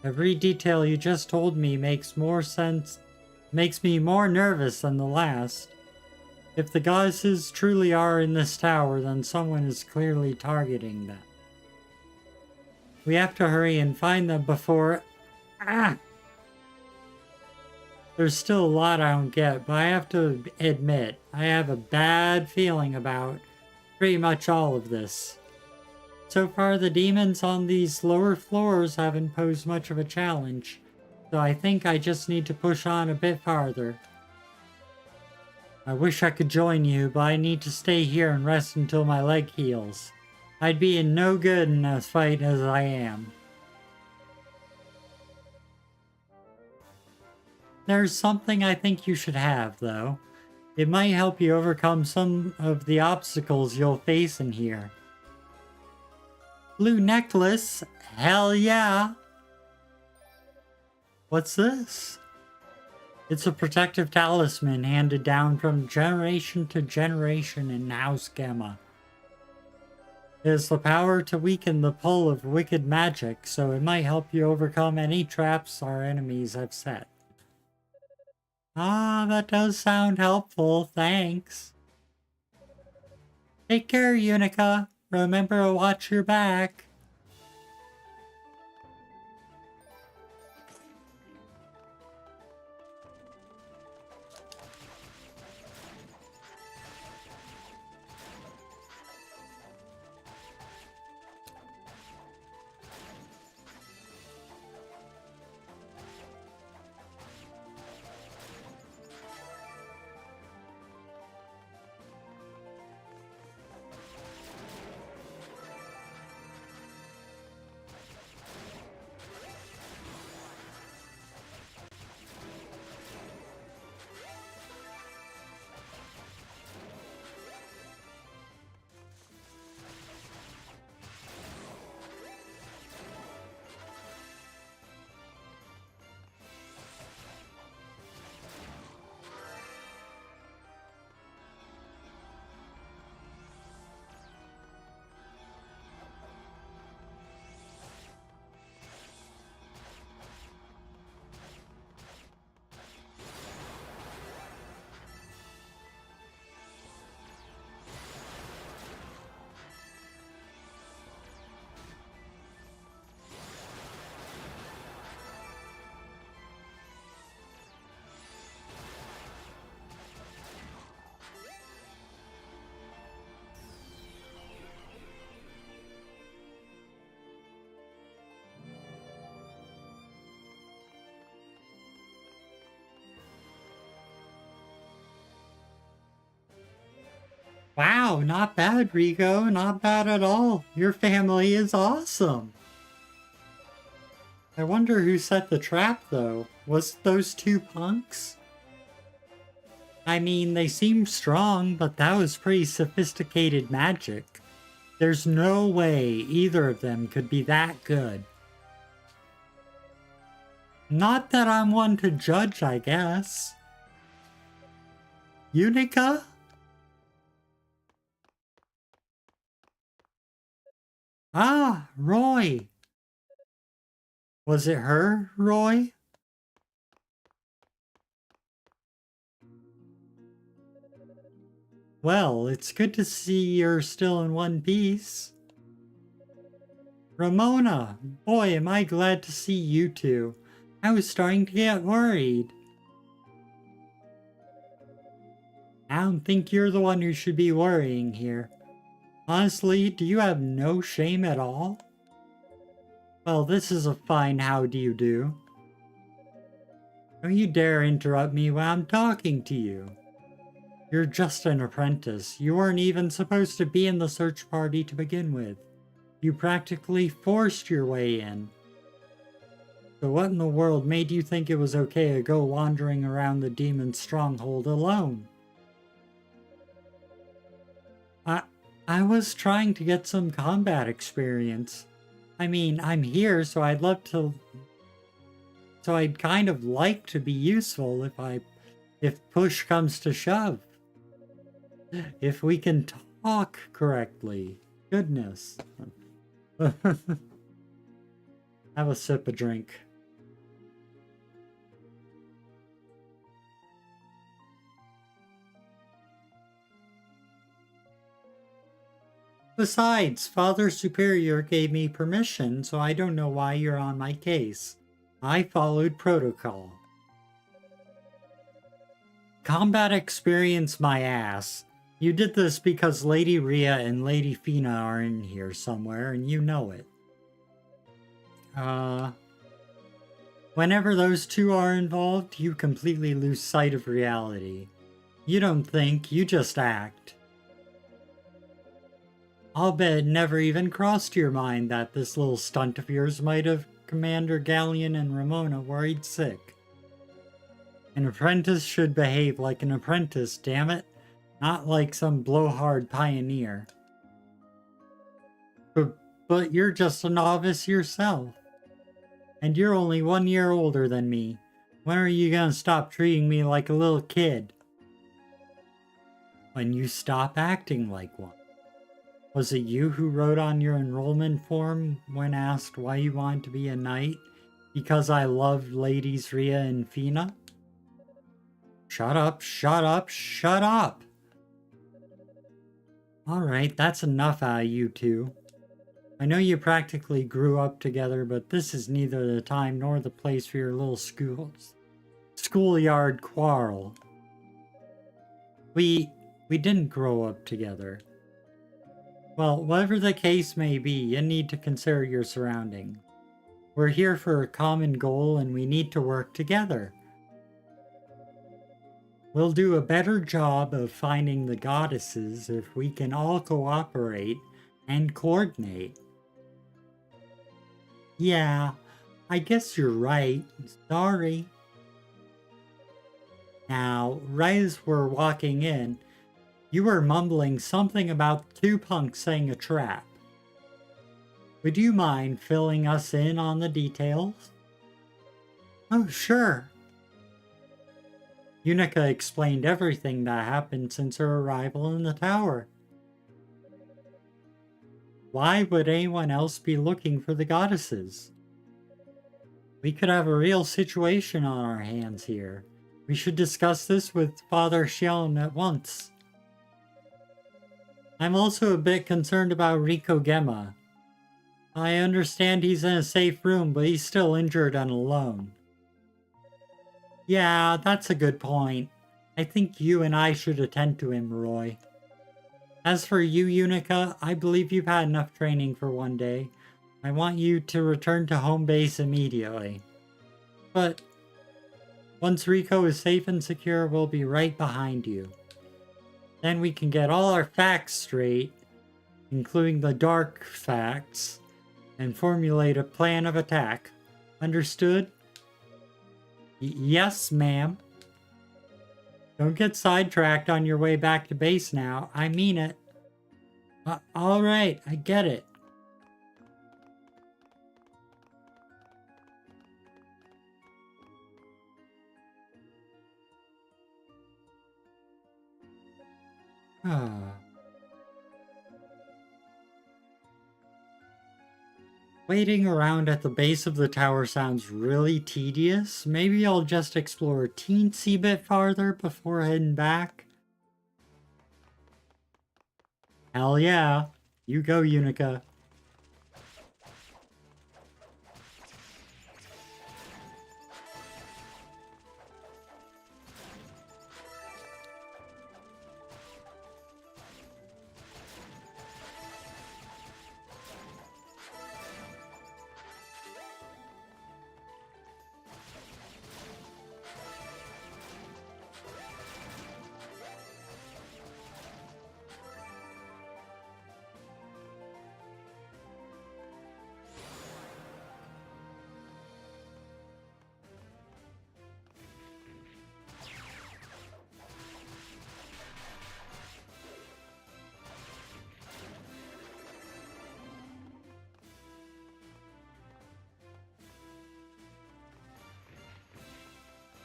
Every detail you just told me makes me more nervous than the last. If the goddesses truly are in this tower, then someone is clearly targeting them. We have to hurry and find them before... There's still a lot I don't get, but I have to admit, I have a bad feeling about pretty much all of this. So far, the demons on these lower floors haven't posed much of a challenge, so I think I just need to push on a bit farther. I wish I could join you, but I need to stay here and rest until my leg heals. I'd be in no good in a fight as I am. There's something I think you should have, though. It might help you overcome some of the obstacles you'll face in here. Blue necklace? Hell yeah! What's this? It's a protective talisman handed down from generation to generation in House Gamma. It has the power to weaken the pull of wicked magic, so it might help you overcome any traps our enemies have set. Ah, that does sound helpful, thanks. Take care, Unica. Remember to watch your back. Wow, not bad, Rico. Not bad at all. Your family is awesome. I wonder who set the trap, though. Was it those two punks? I mean, they seem strong, but that was pretty sophisticated magic. There's no way either of them could be that good. Not that I'm one to judge, I guess. Unica? Ah, Roy. Was it her, Roy? Well, it's good to see you're still in one piece. Ramona, boy, am I glad to see you two. I was starting to get worried. I don't think you're the one who should be worrying here. Honestly, do you have no shame at all? Well, this is a fine how do you do. Don't you dare interrupt me when I'm talking to you. You're just an apprentice. You weren't even supposed to be in the search party to begin with. You practically forced your way in. So what in the world made you think it was okay to go wandering around the demon's stronghold alone? I was trying to get some combat experience. I mean, I'm here, so I'd kind of like to be useful if push comes to shove. If we can talk correctly. Goodness. Have a sip of drink. Besides, Father Superior gave me permission, so I don't know why you're on my case. I followed protocol. Combat experience my ass. You did this because Lady Rhea and Lady Fina are in here somewhere, and you know it. Whenever those two are involved, you completely lose sight of reality. You don't think, you just act. I'll bet it never even crossed your mind that this little stunt of yours might have Commander Galleon and Ramona worried sick. An apprentice should behave like an apprentice, damn it, not like some blowhard pioneer. But you're just a novice yourself. And you're only 1 year older than me. When are you gonna stop treating me like a little kid? When you stop acting like one. Was it you who wrote on your enrollment form when asked why you wanted to be a knight? Because I loved Ladies Rhea and Fina? Shut up, shut up, shut up! Alright, that's enough out of you two. I know you practically grew up together, but this is neither the time nor the place for your little schoolyard quarrel. We didn't grow up together. Well, whatever the case may be, you need to consider your surroundings. We're here for a common goal and we need to work together. We'll do a better job of finding the goddesses if we can all cooperate and coordinate. Yeah, I guess you're right. Sorry. Now, right as we're walking in, you were mumbling something about two punks setting a trap. Would you mind filling us in on the details? Oh, sure. Unica explained everything that happened since her arrival in the tower. Why would anyone else be looking for the goddesses? We could have a real situation on our hands here. We should discuss this with Father Xion at once. I'm also a bit concerned about Rico Gemma. I understand he's in a safe room, but he's still injured and alone. Yeah, that's a good point. I think you and I should attend to him, Roy. As for you, Unica, I believe you've had enough training for one day. I want you to return to home base immediately. But once Rico is safe and secure, we'll be right behind you. Then we can get all our facts straight, including the dark facts, and formulate a plan of attack. Understood? Yes, ma'am. Don't get sidetracked on your way back to base now. I mean it. All right, I get it. Waiting around at the base of the tower sounds really tedious. Maybe I'll just explore a teensy bit farther before heading back. Hell yeah. You go, Unica.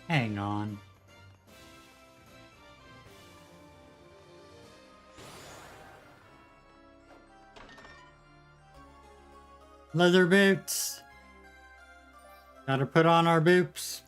Hang on. Leather boots. Gotta put on our boots.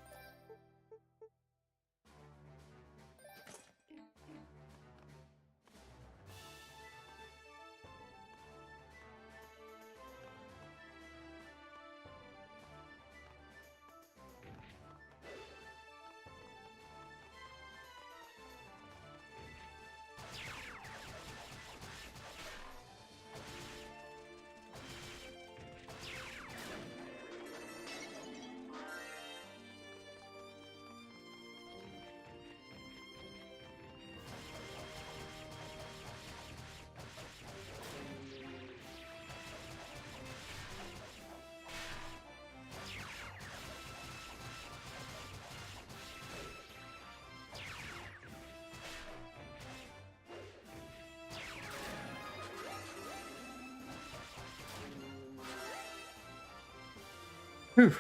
Whew.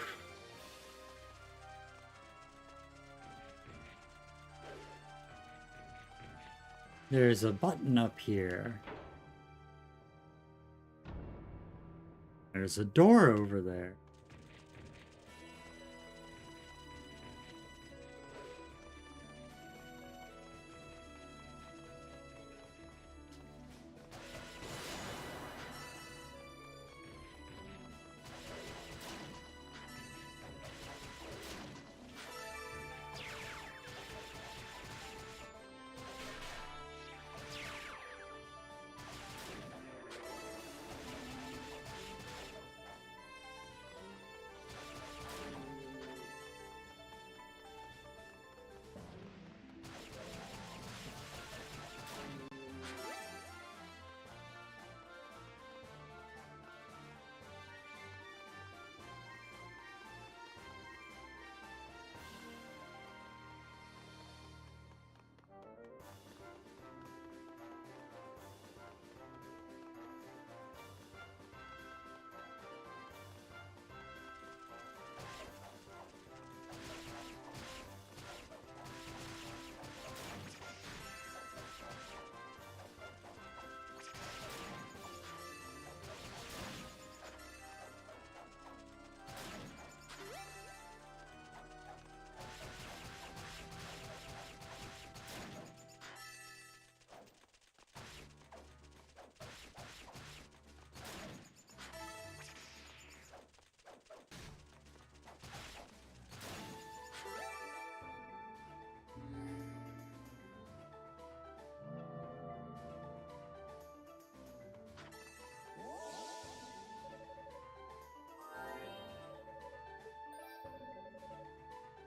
There's a button up here. There's a door over there.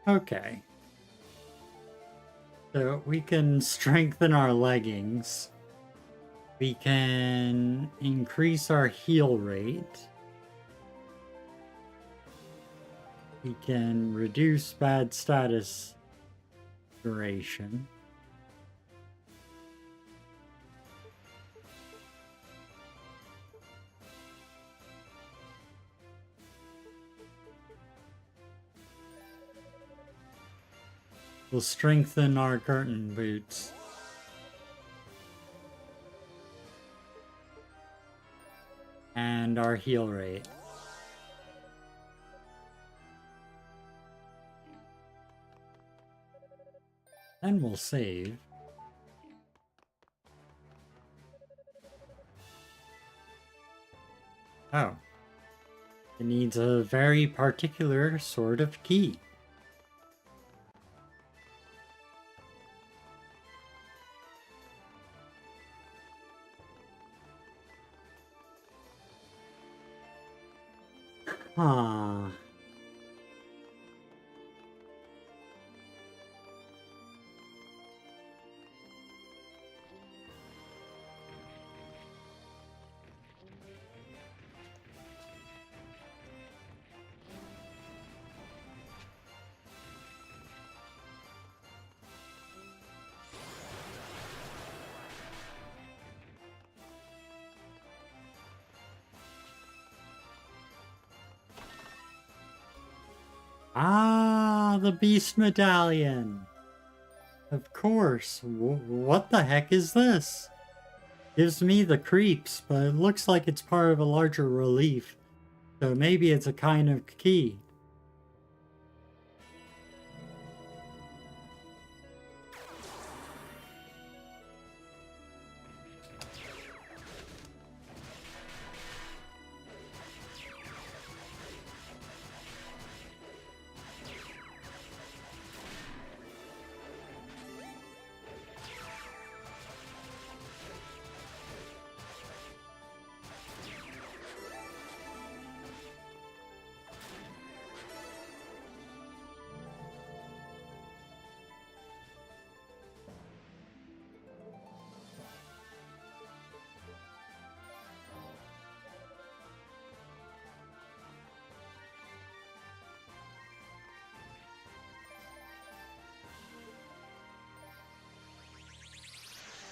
Okay. So we can strengthen our leggings. We can increase our heal rate. We can reduce bad status duration. We'll strengthen our curtain boots. And our heal rate. Then we'll save. Oh. It needs a very particular sort of key. Huh. Ah, the Beast Medallion. Of course. What the heck is this? Gives me the creeps, but it looks like it's part of a larger relief. So maybe it's a kind of key.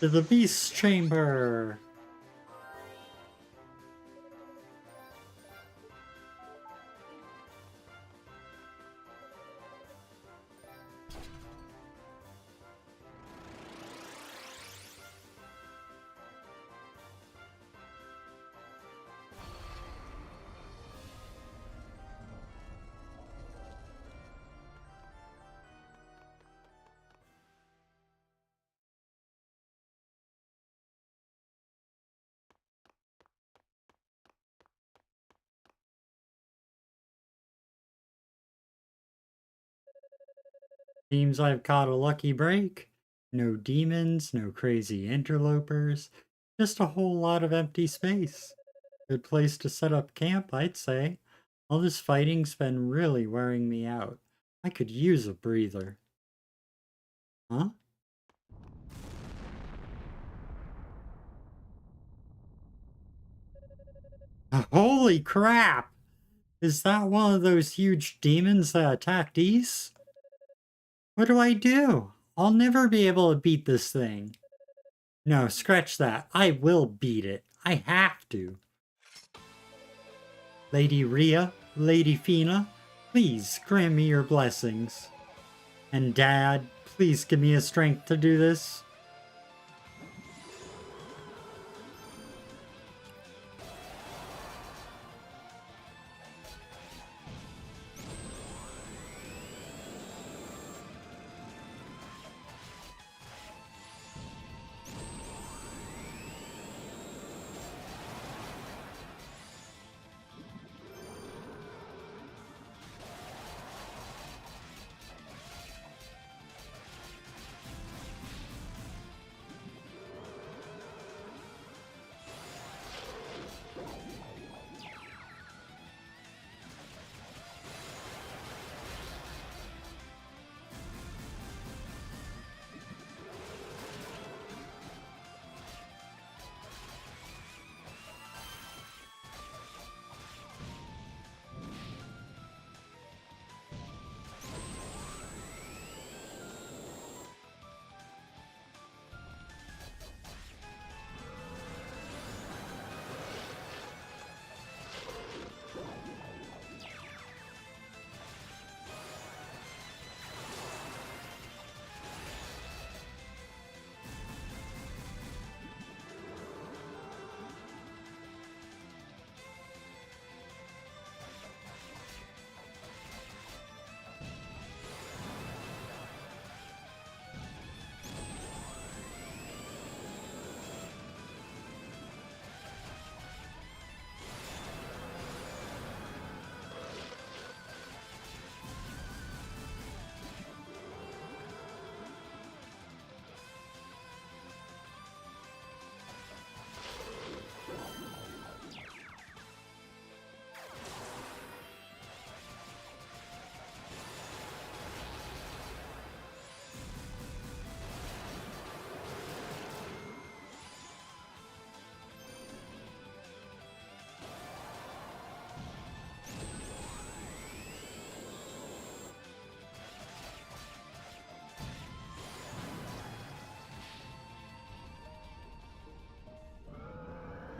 To the Beast Chamber! Seems I've caught a lucky break. No demons, no crazy interlopers, just a whole lot of empty space. Good place to set up camp, I'd say. All this fighting's been really wearing me out. I could use a breather. Huh? Holy crap! Is that one of those huge demons that attacked Ys? What do I do? I'll never be able to beat this thing. No, scratch that. I will beat it. I have to. Lady Rhea, Lady Fina, please grant me your blessings. And Dad, please give me the strength to do this.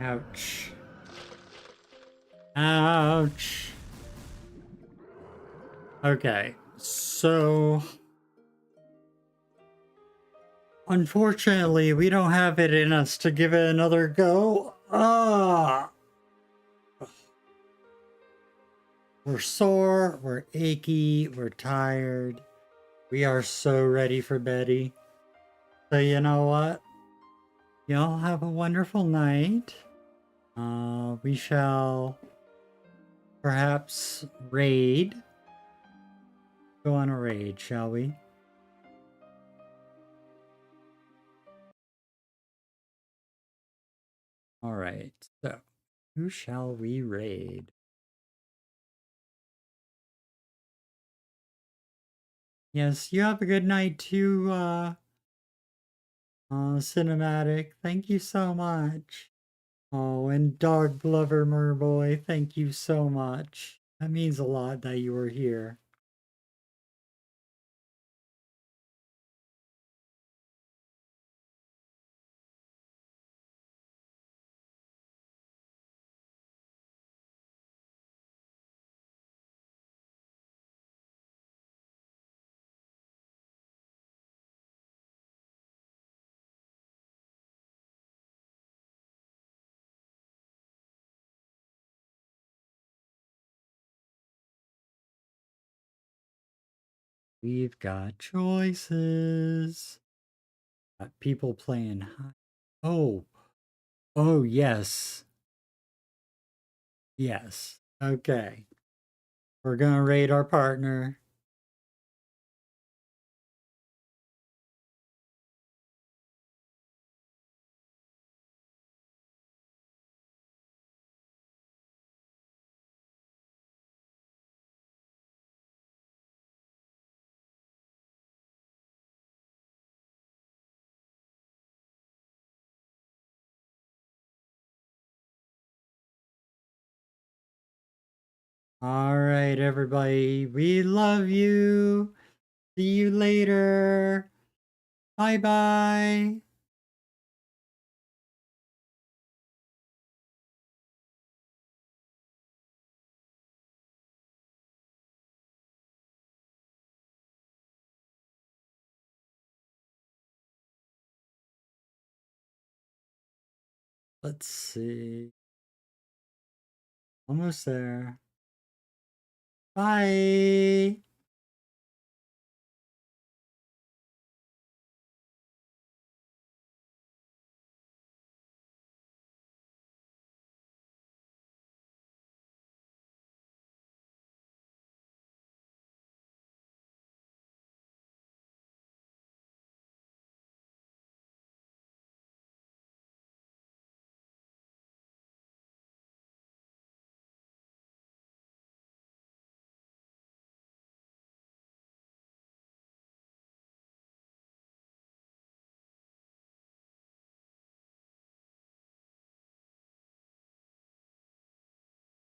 Ouch. Ouch. Okay, so unfortunately, we don't have it in us to give it another go. We're sore, we're achy, we're tired. We are so ready for Betty. So you know what? Y'all have a wonderful night. We shall perhaps raid. Go on a raid, shall we? Alright, so who shall we raid? Yes, you have a good night too, Cinematic. Thank you so much. Oh, and Dog Lover Merboy, thank you so much. That means a lot that you were here. We've got choices. Got people playing high. Oh, oh, yes. Yes. Okay. We're gonna raid our partner. All right, everybody. We love you. See you later. Bye bye. Let's see. Almost there. Bye.